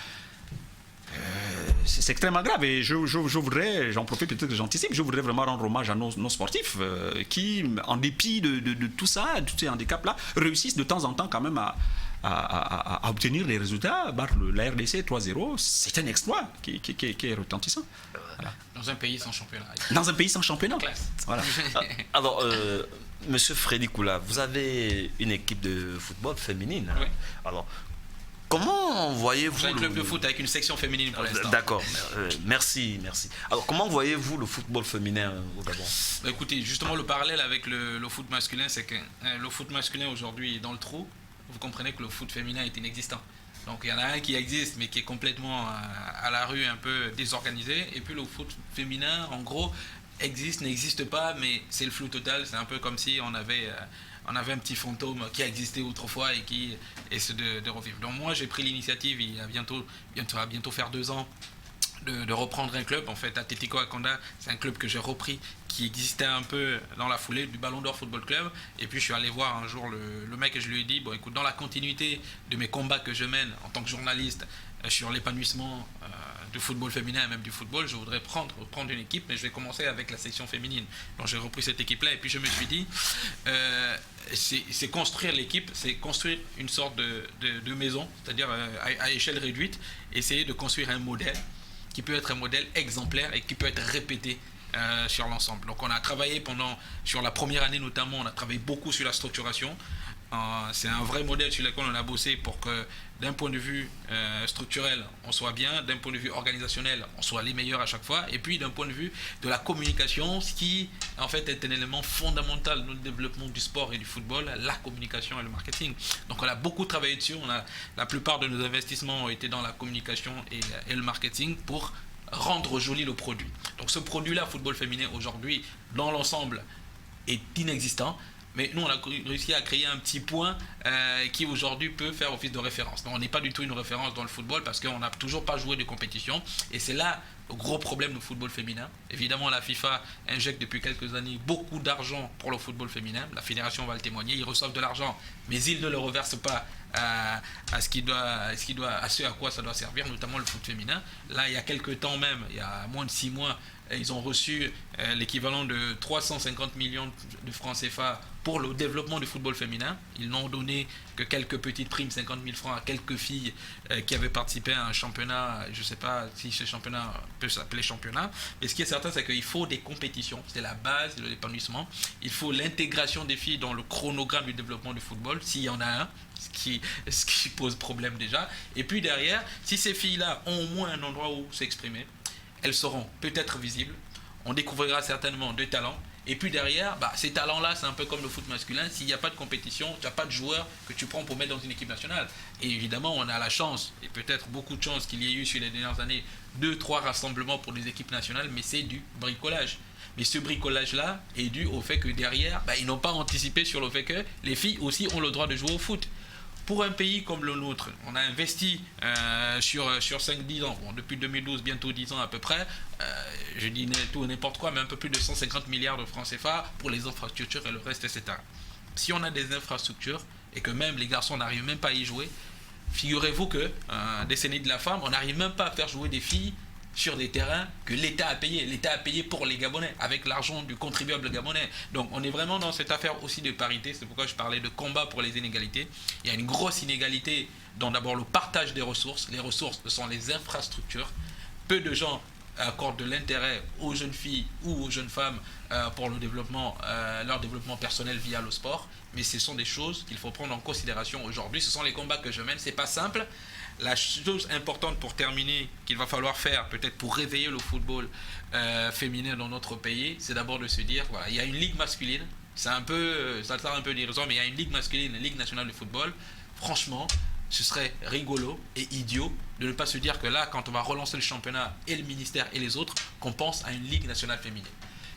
c'est extrêmement grave. Et je voudrais, j'en profite peut-être que j'anticipe, je voudrais vraiment rendre hommage à nos sportifs qui, en dépit de tout ça, de tous ces handicaps-là, réussissent de temps en temps quand même à obtenir des résultats. Battre la RDC 3-0, c'est un exploit qui est retentissant. Voilà. Dans un pays sans championnat. Dans un pays sans championnat. Voilà. Alors, Monsieur Freddy Koula, vous avez une équipe de football féminine. Oui. Alors, comment voyez-vous... J'ai un club de foot avec une section féminine pour l'instant. D'accord, merci. Alors, comment voyez-vous le football féminin au Gabon? Écoutez, justement, le parallèle avec le foot masculin, c'est que le foot masculin aujourd'hui est dans le trou. Vous comprenez que le foot féminin est inexistant. Donc, il y en a un qui existe, mais qui est complètement à la rue, un peu désorganisé. Et puis, le foot féminin, en gros, n'existe pas, mais c'est le flou total. C'est un peu comme si on avait un petit fantôme qui a existé autrefois et qui essaie de revivre. Donc moi, j'ai pris l'initiative, il y a bientôt faire 2 ans, de reprendre un club. En fait, Atlético Akonda, c'est un club que j'ai repris, qui existait un peu dans la foulée du Ballon d'Or Football Club. Et puis, je suis allé voir un jour le mec et je lui ai dit, bon, écoute, dans la continuité de mes combats que je mène en tant que journaliste sur l'épanouissement du football féminin et même du football, je voudrais reprendre une équipe, mais je vais commencer avec la section féminine. Donc j'ai repris cette équipe-là et puis je me suis dit, c'est construire l'équipe, c'est construire une sorte de maison, c'est-à-dire à échelle réduite, essayer de construire un modèle qui peut être un modèle exemplaire et qui peut être répété sur l'ensemble. Donc on a travaillé sur la première année notamment, on a travaillé beaucoup sur la structuration. C'est un vrai modèle sur lequel on a bossé pour que d'un point de vue structurel on soit bien, d'un point de vue organisationnel on soit les meilleurs à chaque fois, et puis d'un point de vue de la communication, ce qui en fait est un élément fondamental dans le développement du sport et du football, la communication et le marketing. Donc on a beaucoup travaillé dessus, la plupart de nos investissements ont été dans la communication et le marketing pour rendre joli le produit. Donc ce produit-là, football féminin aujourd'hui, dans l'ensemble, est inexistant. Mais nous, on a réussi à créer un petit point qui aujourd'hui peut faire office de référence. Donc, on n'est pas du tout une référence dans le football parce qu'on n'a toujours pas joué de compétition. Et c'est là le gros problème du football féminin. Évidemment, la FIFA injecte depuis quelques années beaucoup d'argent pour le football féminin. La fédération va le témoigner. Ils reçoivent de l'argent, mais ils ne le reversent pas à ce à quoi ça doit servir, notamment le foot féminin. Là, il y a quelques temps même, il y a moins de 6 mois, ils ont reçu l'équivalent de 350 millions de francs CFA pour le développement du football féminin. Ils n'ont donné que quelques petites primes, 50 000 francs à quelques filles qui avaient participé à un championnat. Je ne sais pas si ce championnat peut s'appeler championnat. Mais ce qui est certain, c'est qu'il faut des compétitions. C'est la base de l'épanouissement. Il faut l'intégration des filles dans le chronogramme du développement du football, s'il y en a un. Ce qui pose problème déjà. Et puis derrière, si ces filles-là ont au moins un endroit où s'exprimer, elles seront peut-être visibles, on découvrira certainement de talents, Et puis derrière, ces talents-là, c'est un peu comme le foot masculin. S'il n'y a pas de compétition, tu n'as pas de joueurs que tu prends pour mettre dans une équipe nationale. Et évidemment, on a la chance, et peut-être beaucoup de chance qu'il y ait eu sur les dernières années, 2-3 rassemblements pour les équipes nationales, mais c'est du bricolage. Mais ce bricolage-là est dû au fait que derrière, ils n'ont pas anticipé sur le fait que les filles aussi ont le droit de jouer au foot. Pour un pays comme le nôtre, on a investi sur 5-10 ans, depuis 2012, bientôt 10 ans à peu près, je dis tout n'importe quoi, mais un peu plus de 150 milliards de francs CFA pour les infrastructures et le reste, etc. Si on a des infrastructures et que même les garçons n'arrivent même pas à y jouer, figurez-vous que décennie de la femme, on n'arrive même pas à faire jouer des filles sur des terrains que l'État a payé. L'État a payé pour les Gabonais, avec l'argent du contribuable gabonais. Donc on est vraiment dans cette affaire aussi de parité. C'est pourquoi je parlais de combat pour les inégalités. Il y a une grosse inégalité dans d'abord le partage des ressources. Les ressources sont les infrastructures. Peu de gens accordent de l'intérêt aux jeunes filles ou aux jeunes femmes pour le développement, leur développement personnel via le sport. Mais ce sont des choses qu'il faut prendre en considération aujourd'hui. Ce sont les combats que je mène. C'est pas simple. La chose importante pour terminer, qu'il va falloir faire, peut-être pour réveiller le football féminin dans notre pays, c'est d'abord de se dire, voilà, il y a une ligue masculine, ça sert un peu dérisoire, mais il y a une ligue masculine, une ligue nationale de football. Franchement, ce serait rigolo et idiot de ne pas se dire que là, quand on va relancer le championnat et le ministère et les autres, qu'on pense à une ligue nationale féminine,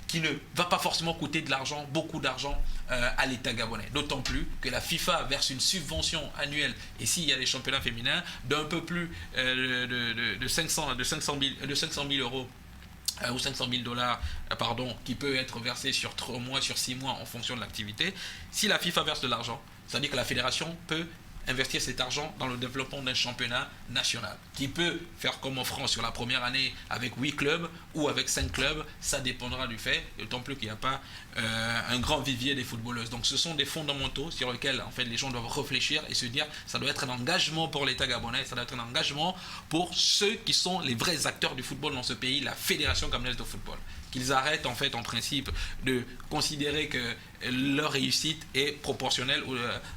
qui ne va pas forcément coûter de l'argent, beaucoup d'argent à l'État gabonais. D'autant plus que la FIFA verse une subvention annuelle, et s'il y a des championnats féminins, d'un peu plus de 500 000 euros ou 500 000 dollars, qui peut être versé sur 3 mois, sur 6 mois en fonction de l'activité. Si la FIFA verse de l'argent, ça veut dire que la fédération peut investir cet argent dans le développement d'un championnat national qui peut faire comme en France sur la première année avec 8 clubs ou avec 5 clubs, ça dépendra du fait, d'autant plus qu'il n'y a pas un grand vivier des footballeuses. Donc ce sont des fondamentaux sur lesquels en fait les gens doivent réfléchir et se dire ça doit être un engagement pour l'État gabonais, ça doit être un engagement pour ceux qui sont les vrais acteurs du football dans ce pays, la Fédération gabonaise de football. Qu'ils arrêtent en fait en principe de considérer que leur réussite est proportionnelle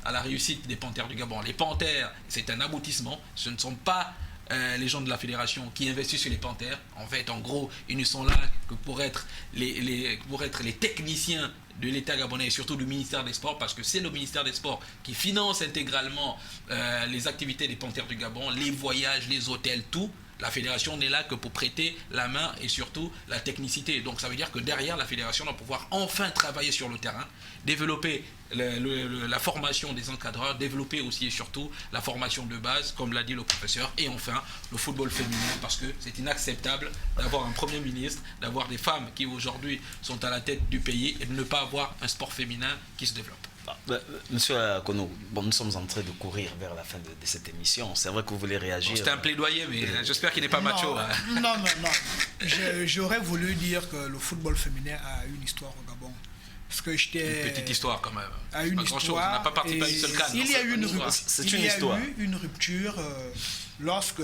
à la réussite des Panthères du Gabon. Les Panthères, c'est un aboutissement, ce ne sont pas les gens de la fédération qui investissent sur les Panthères. En fait, en gros, ils ne sont là que pour être les techniciens de l'État gabonais et surtout du ministère des Sports, parce que c'est le ministère des Sports qui finance intégralement les activités des Panthères du Gabon, les voyages, les hôtels, tout. La fédération n'est là que pour prêter la main et surtout la technicité. Donc ça veut dire que derrière, la fédération doit pouvoir enfin travailler sur le terrain, développer la formation des encadreurs, développer aussi et surtout la formation de base, comme l'a dit le professeur, et enfin le football féminin, parce que c'est inacceptable d'avoir un Premier ministre, d'avoir des femmes qui aujourd'hui sont à la tête du pays et de ne pas avoir un sport féminin qui se développe. Monsieur Kono, nous sommes en train de courir vers la fin de cette émission. C'est vrai que vous voulez réagir. C'était un plaidoyer, mais j'espère qu'il n'est pas macho. Non. J'aurais voulu dire que le football féminin a une histoire au Gabon. Parce que j'étais... Une petite histoire quand même. À une histoire. On n'a pas participé à une seule canne. Il y a eu une rupture lorsque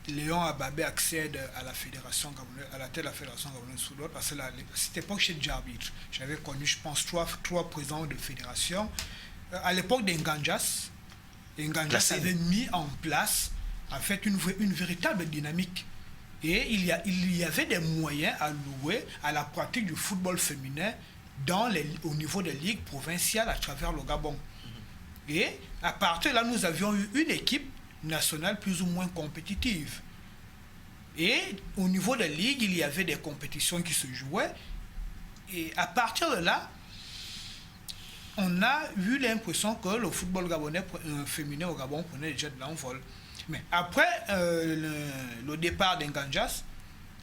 Léon Ababé accède à la fédération gabonaise, à la tête de la fédération gabonaise de football, parce que à cette époque, j'étais déjà arbitre. J'avais connu, je pense, trois présidents de fédération. À l'époque d'Nganjas, Nganjas avait mis en place, en fait, une véritable dynamique. Et il y avait des moyens alloués à la pratique du football féminin au niveau des ligues provinciales à travers le Gabon. Et à partir de là, nous avions eu une équipe nationale plus ou moins compétitive. Et au niveau des ligues, il y avait des compétitions qui se jouaient. Et à partir de là, on a eu l'impression que le football gabonais féminin au Gabon prenait déjà de l'envol. Mais après le départ d'Nganjas,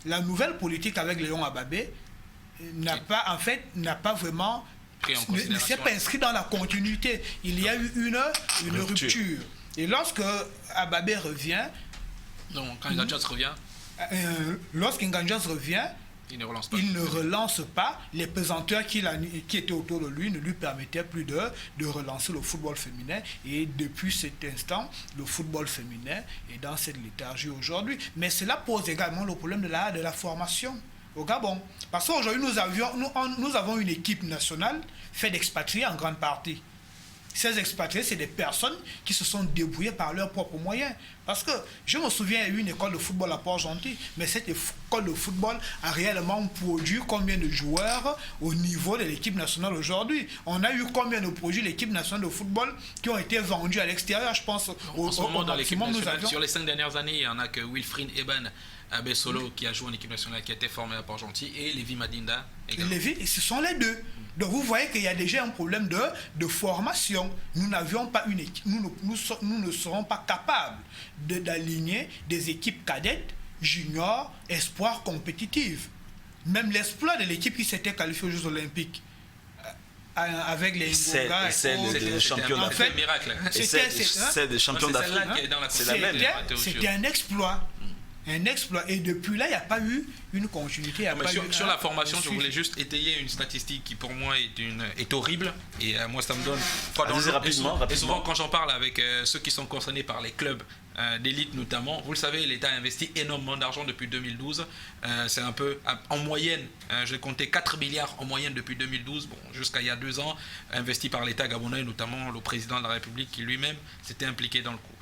la nouvelle politique avec Léon Ababé n'a pas vraiment... ne s'est pas inscrit dans la continuité. Il y a eu une rupture. Et lorsque Ababé revient... Non, quand Nganjas revient... Lorsqu'Nganjas revient, il ne relance pas. Il ne relance pas. Les pesanteurs qui étaient autour de lui ne lui permettaient plus de relancer le football féminin. Et depuis cet instant, le football féminin est dans cette léthargie aujourd'hui. Mais cela pose également le problème de la formation au Gabon. Parce qu'aujourd'hui, nous avons une équipe nationale faite d'expatriés en grande partie. Ces expatriés, c'est des personnes qui se sont débrouillées par leurs propres moyens. Parce que je me souviens, il y a eu une école de football à Port-Gentil, mais cette l'école de football a réellement produit combien de joueurs au niveau de l'équipe nationale aujourd'hui. On a eu combien de produits l'équipe nationale de football qui ont été vendus à l'extérieur, je pense. En ce moment, dans l'équipe nationale, sur les 5 dernières années, il n'y en a que Wilfried Eban Abessolo qui a joué en équipe nationale, qui a été formé à Port-Gentil, et Lévi Madinda également. Lévi, ce sont les deux. Donc vous voyez qu'il y a déjà un problème de formation. Nous n'avions pas une équipe, nous ne serons pas capables d'aligner des équipes cadettes, juniors, espoirs compétitives. Même l'espoir de l'équipe qui s'était qualifiée aux Jeux Olympiques avec les Ngoga c'est des champions d'Afrique. C'est des champions d'Afrique. C'est la même. C'était un exploit. Un exploit. Et depuis là, il n'y a pas eu une continuité. Sur la formation, je voulais juste étayer une statistique qui, pour moi, est horrible. Et moi, ça me donne froid dans le dos. Et souvent, quand j'en parle avec ceux qui sont concernés par les clubs d'élite notamment, vous le savez, l'État a investi énormément d'argent depuis 2012. C'est un peu, en moyenne, j'ai compté 4 milliards en moyenne depuis 2012, jusqu'à il y a 2 ans, investi par l'État gabonais, notamment le président de la République qui lui-même s'était impliqué dans le coup.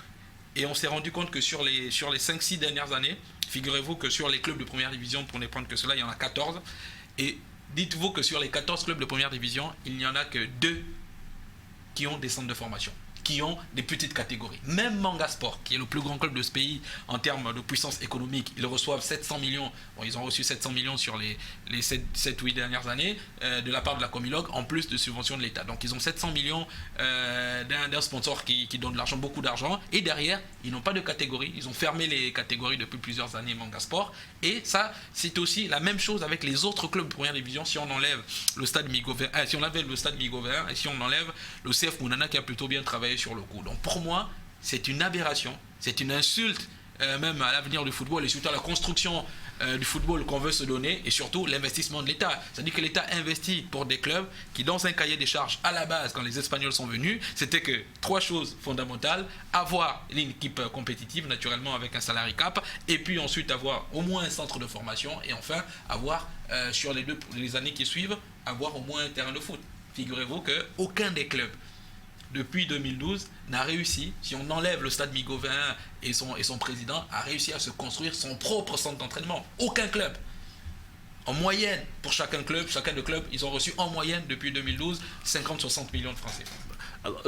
Et on s'est rendu compte que sur les 5-6 dernières années, figurez-vous que sur les clubs de première division, pour ne prendre que cela, il y en a 14. Et dites-vous que sur les 14 clubs de première division, il n'y en a que 2 qui ont des centres de formation, qui ont des petites catégories. Même Manga Sport, qui est le plus grand club de ce pays en termes de puissance économique, ils reçoivent 700 millions. Bon, ils ont reçu 700 millions sur les 7-8 dernières années de la part de la Comilog, en plus de subventions de l'État. Donc ils ont 700 millions d'un sponsor qui donne de l'argent, beaucoup d'argent. Et derrière, ils n'ont pas de catégorie. Ils ont fermé les catégories depuis plusieurs années, Manga Sport. Et ça, c'est aussi la même chose avec les autres clubs de première division. Si on enlève le stade Migover, si on enlève le stade Migover, et si on enlève le CF Mounana qui a plutôt bien travaillé sur le coup. Donc pour moi, c'est une aberration, c'est une insulte même à l'avenir du football et surtout à la construction du football qu'on veut se donner et surtout l'investissement de l'État. C'est-à-dire que l'État investit pour des clubs qui, dans un cahier des charges à la base, quand les Espagnols sont venus, c'était que 3 choses fondamentales: avoir une équipe compétitive, naturellement avec un salary cap, et puis ensuite avoir au moins un centre de formation, et enfin avoir, sur les années qui suivent, avoir au moins un terrain de foot. Figurez-vous qu'aucun des clubs depuis 2012 n'a réussi, si on enlève le stade Migover et son président, a réussi à se construire son propre centre d'entraînement. Aucun club. En moyenne, pour chacun de clubs, ils ont reçu en moyenne depuis 2012 50-60 millions de francs CFA. Alors,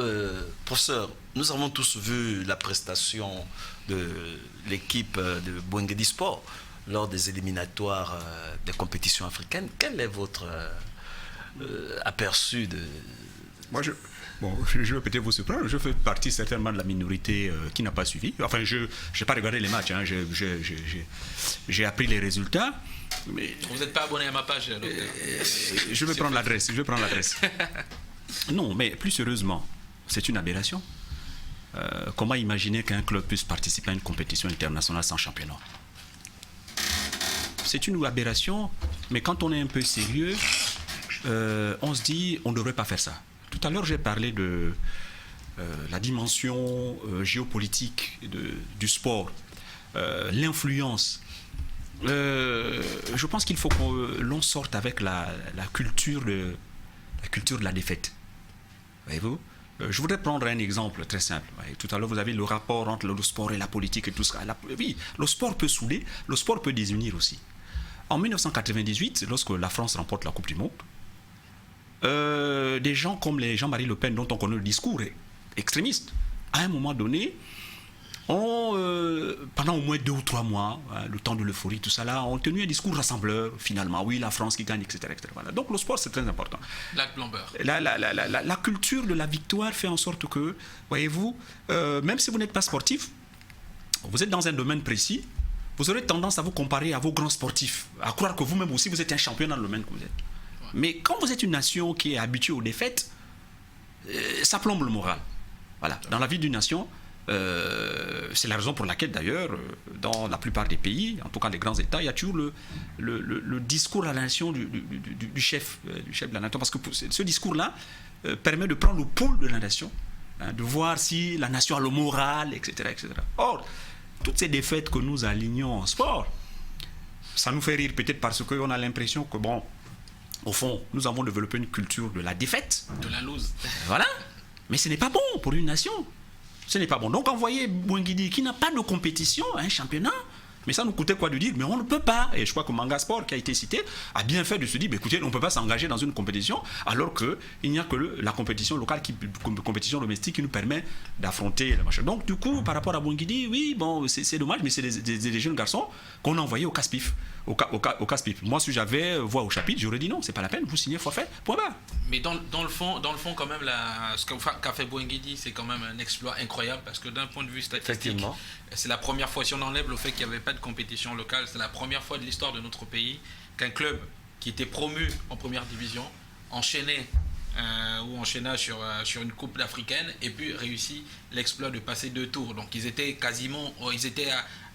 professeur, nous avons tous vu la prestation de l'équipe de Bouengedi Sport lors des éliminatoires des compétitions africaines. Quel est votre aperçu de... Moi, je vais peut-être vous surprendre, je fais partie certainement de la minorité qui n'a pas suivi. Enfin, je n'ai pas regardé les matchs, hein. J'ai appris les résultats. Mais vous n'êtes pas abonné à ma page, je vais prendre l'adresse. Non, mais plus sérieusement, c'est une aberration. Comment imaginer qu'un club puisse participer à une compétition internationale sans championnat? C'est une aberration, mais quand on est un peu sérieux, on se dit on ne devrait pas faire ça. Tout à l'heure, j'ai parlé de la dimension géopolitique du sport, l'influence. Je pense qu'il faut que l'on sorte avec la culture de la défaite. Voyez-vous? Je voudrais prendre un exemple très simple. Tout à l'heure, vous avez le rapport entre le sport et la politique et tout ça. Oui, le sport peut souder, le sport peut désunir aussi. En 1998, lorsque la France remporte la Coupe du Monde, des gens comme les Jean-Marie Le Pen, dont on connaît le discours extrémiste, à un moment donné, pendant au moins 2 ou 3 mois, le temps de l'euphorie, tout ça là, ont tenu un discours rassembleur, finalement. Oui, la France qui gagne, etc. etc. Voilà. Donc le sport, c'est très important. La culture de la victoire fait en sorte que, voyez-vous, même si vous n'êtes pas sportif, vous êtes dans un domaine précis, vous aurez tendance à vous comparer à vos grands sportifs, à croire que vous-même aussi, vous êtes un champion dans le domaine que vous êtes. Mais quand vous êtes une nation qui est habituée aux défaites, ça plombe le moral. Voilà. Dans la vie d'une nation, c'est la raison pour laquelle d'ailleurs, dans la plupart des pays, en tout cas les grands États, il y a toujours le discours à la nation du chef de la nation. Parce que ce discours-là permet de prendre le pôle de la nation, de voir si la nation a le moral, etc. etc. Or, toutes ces défaites que nous alignons en sport, ça nous fait rire peut-être parce qu'on a l'impression que, bon, au fond, nous avons développé une culture de la défaite. De la lose. Voilà. Mais ce n'est pas bon pour une nation. Ce n'est pas bon. Donc, envoyer Bouengedi, qui n'a pas de compétition, un championnat, Mais ça nous coûtait quoi de dire, mais on ne peut pas. Et je crois que Manga Sport, qui a été cité, a bien fait de se dire, écoutez, on ne peut pas s'engager dans une compétition alors qu'il n'y a que la compétition locale, compétition domestique qui nous permet d'affronter le match. Donc du coup, par rapport à Bouangidi, oui, bon, c'est dommage, mais c'est des jeunes garçons qu'on a envoyés au casse-pif. Au casse-pipe. Moi, si j'avais voix au chapitre, j'aurais dit non, c'est pas la peine, vous signez forfait, point barre. Mais dans le fond, quand même, ce qu'a fait Bouangidi, c'est quand même un exploit incroyable parce que d'un point de vue statistique, c'est la première fois, si on enlève le fait qu'il n'y avait pas de compétition locale, c'est la première fois de l'histoire de notre pays qu'un club qui était promu en première division enchaînait sur une coupe africaine et puis réussit l'exploit de passer 2 tours. Donc ils étaient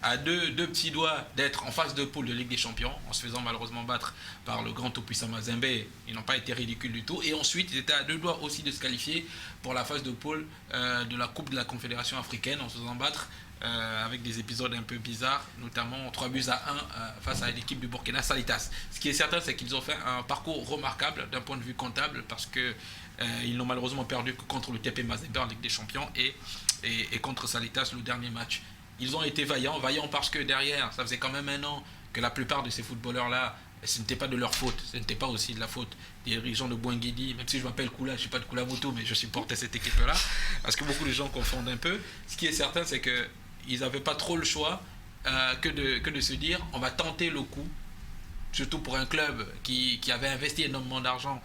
à deux petits doigts d'être en phase de poule de Ligue des Champions en se faisant malheureusement battre par le grand tout-puissant Mazembe. Ils n'ont pas été ridicules du tout. Et ensuite, ils étaient à 2 doigts aussi de se qualifier pour la phase de poule de la Coupe de la Confédération africaine en se faisant battre avec des épisodes un peu bizarres, notamment 3-1 face à l'équipe du Burkina Salitas. Ce qui est certain, c'est qu'ils ont fait un parcours remarquable d'un point de vue comptable parce que ils n'ont malheureusement perdu que contre le TP Mazembe en Ligue des Champions et contre Salitas le dernier match. Ils ont été vaillants parce que derrière, ça faisait quand même 1 an que la plupart de ces footballeurs-là, ce n'était pas de leur faute, ce n'était pas aussi de la faute des dirigeants de Bouangidi, même si je m'appelle Koula, je ne suis pas de Koulamoto, mais je supportais cette équipe-là, parce que beaucoup de gens confondent un peu. Ce qui est certain, c'est qu'ils n'avaient pas trop le choix que de se dire, on va tenter le coup, surtout pour un club qui avait investi énormément d'argent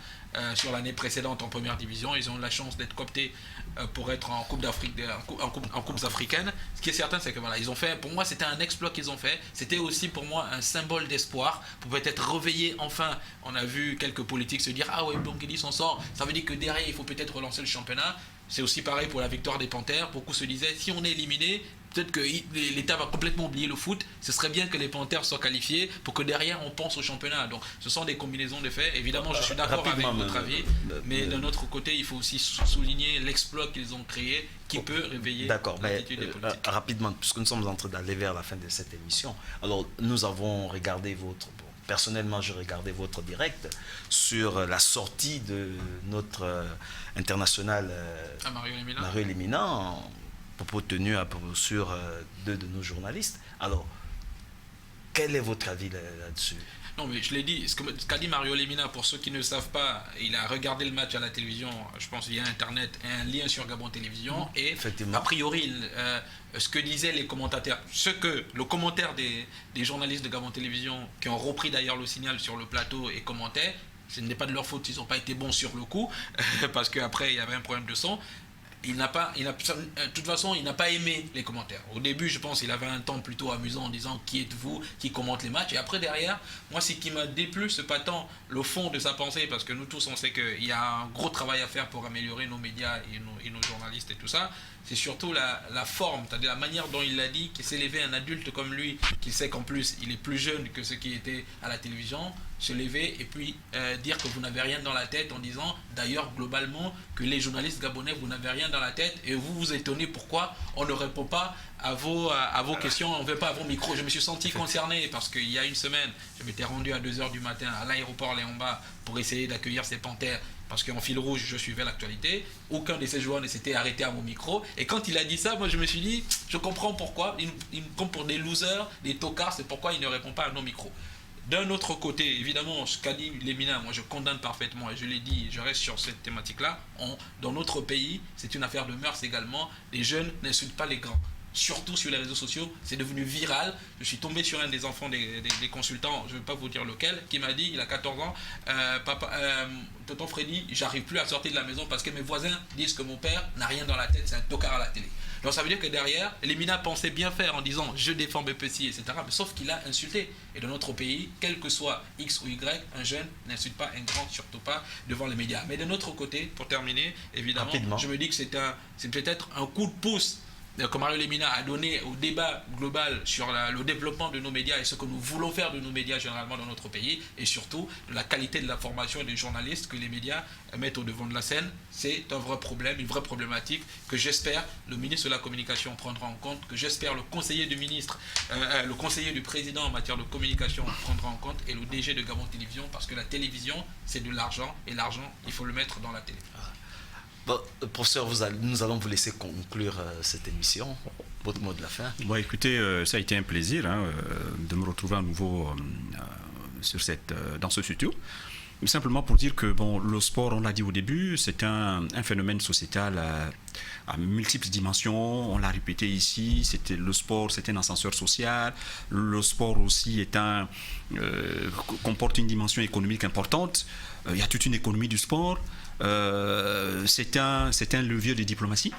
sur l'année précédente en première division. Ils ont eu la chance d'être cooptés pour être en Coupe d'Afrique, en Coupes africaines. Ce qui est certain, c'est que voilà, ils ont fait, pour moi, c'était un exploit qu'ils ont fait. C'était aussi pour moi un symbole d'espoir pour peut-être réveiller enfin. On a vu quelques politiques se dire, ah ouais, Bouangidi s'en sort. Ça veut dire que derrière, il faut peut-être relancer le championnat. C'est aussi pareil pour la victoire des Panthères. Beaucoup se disaient, si on est éliminé, peut-être que l'État va complètement oublier le foot. Ce serait bien que les Panthères soient qualifiés pour que derrière on pense au championnat. Donc ce sont des combinaisons de faits. Évidemment, je suis d'accord avec votre avis, mais d'un autre côté, il faut aussi souligner l'exploit qu'ils ont créé qui peut réveiller l'attitude des politiques. Rapidement, puisque nous sommes en train d'aller vers la fin de cette émission. Alors, nous avons regardé personnellement, j'ai regardé votre direct sur la sortie de notre international Mario Lemina, propos tenus sur 2 de nos journalistes. Alors, quel est votre avis là-dessus? Non, mais je l'ai dit, ce qu'a dit Mario Lemina, pour ceux qui ne le savent pas, il a regardé le match à la télévision, je pense via Internet, un lien sur Gabon Télévision, et a priori, ce que disaient les commentateurs, le commentaire des journalistes de Gabon Télévision, qui ont repris d'ailleurs le signal sur le plateau et commentaient, ce n'est pas de leur faute s'ils n'ont pas été bons sur le coup, parce qu'après il y avait un problème de son. De toute façon, il n'a pas aimé les commentaires. Au début, je pense qu'il avait un ton plutôt amusant en disant qui êtes-vous, qui commente les matchs. Et après, derrière, moi, ce qui m'a déplu, c'est pas tant le fond de sa pensée, parce que nous tous, on sait qu'il y a un gros travail à faire pour améliorer nos médias et nos journalistes et tout ça. C'est surtout la forme, c'est-à-dire la manière dont il l'a dit, qu'il s'est levé un adulte comme lui, qui sait qu'en plus, il est plus jeune que ceux qui étaient à la télévision, se lever et puis dire que vous n'avez rien dans la tête en disant, d'ailleurs, globalement, que les journalistes gabonais, vous n'avez rien dans la tête et vous vous étonnez pourquoi on ne répond pas à vos questions, on ne veut pas à vos micros. Je me suis senti concerné parce qu'il y a une semaine, je m'étais rendu à 2h du matin à l'aéroport Léon-Bas pour essayer d'accueillir ces Panthères parce qu'en fil rouge, je suivais l'actualité. Aucun de ces joueurs ne s'était arrêté à mon micro. Et quand il a dit ça, moi je me suis dit, je comprends pourquoi. Il me compte pour des losers, des tocards, c'est pourquoi il ne répond pas à nos micros. D'un autre côté, évidemment, ce qu'a dit Lemina, moi je condamne parfaitement et je l'ai dit, je reste sur cette thématique-là. Dans notre pays, c'est une affaire de mœurs également. Les jeunes n'insultent pas les grands. Surtout sur les réseaux sociaux, c'est devenu viral. Je suis tombé sur un des enfants des consultants, je ne vais pas vous dire lequel, qui m'a dit, il a 14 ans, tonton Freddy, j'arrive plus à sortir de la maison parce que mes voisins disent que mon père n'a rien dans la tête, c'est un tocard à la télé. Donc ça veut dire que derrière, Lemina pensait bien faire en disant je défends mes petits, etc. Mais sauf qu'il a insulté. Et dans notre pays, quel que soit X ou Y, un jeune n'insulte pas un grand, surtout pas devant les médias. Mais de notre côté, pour terminer, évidemment, rapidement, je me dis que c'est peut-être un coup de pouce que Mario Lemina a donné au débat global sur le développement de nos médias et ce que nous voulons faire de nos médias généralement dans notre pays et surtout de la qualité de l'information et des journalistes que les médias mettent au devant de la scène. C'est un vrai problème, une vraie problématique que j'espère le ministre de la Communication prendra en compte, que j'espère le conseiller du ministre, le conseiller du président en matière de communication prendra en compte et le DG de Gabon Télévision parce que la télévision c'est de l'argent et l'argent il faut le mettre dans la télé. Bon, professeur, nous allons vous laisser conclure cette émission. votre mot de la fin. Bon, écoutez, ça a été un plaisir de me retrouver à nouveau dans ce studio. Simplement pour dire que bon, le sport, on l'a dit au début, c'est un phénomène sociétal à multiples dimensions. On l'a répété ici, le sport, c'est un ascenseur social. Le sport aussi comporte une dimension économique importante. Il y a toute une économie du sport. C'est un levier de diplomatie.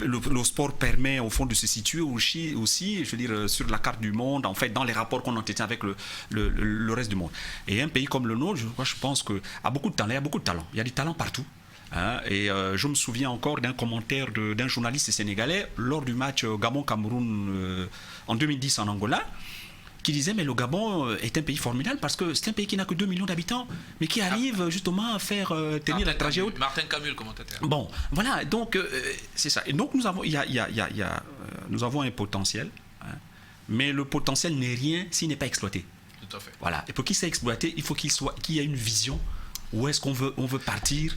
Le sport permet au fond de se situer aussi, je veux dire, sur la carte du monde, en fait, dans les rapports qu'on entretient avec le reste du monde. Et un pays comme le nôtre, je pense qu'il y a beaucoup de talent, il y a des talents partout. Et je me souviens encore d'un commentaire d'un journaliste sénégalais lors du match Gabon-Cameroun en 2010 en Angola, qui disait mais le Gabon est un pays formidable parce que c'est un pays qui n'a que 2 millions d'habitants mais qui arrive justement à faire tenir la trajet haute. Martin Camus, le commentateur. Bon, voilà, donc c'est ça. Et donc nous avons, nous avons un potentiel, mais le potentiel n'est rien s'il n'est pas exploité. Tout à fait. Voilà. Et pour qu'il soit exploité, il faut qu'il y ait une vision. Où est-ce qu'on veut partir,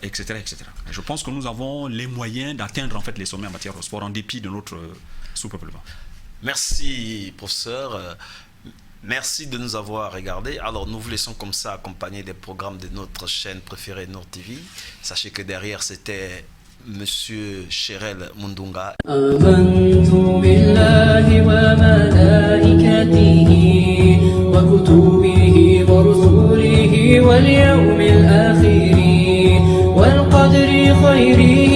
etc., etc. Et je pense que nous avons les moyens d'atteindre en fait les sommets en matière de sport en dépit de notre sous-peuplement. Merci, professeur. Merci de nous avoir regardés. Alors, nous vous laissons comme ça accompagner des programmes de notre chaîne préférée, Nord TV. Sachez que derrière, c'était Monsieur Cherel Mundunga. آمنت بالله وملائكته وكتبه ورسله واليوم الآخر والقدر خيره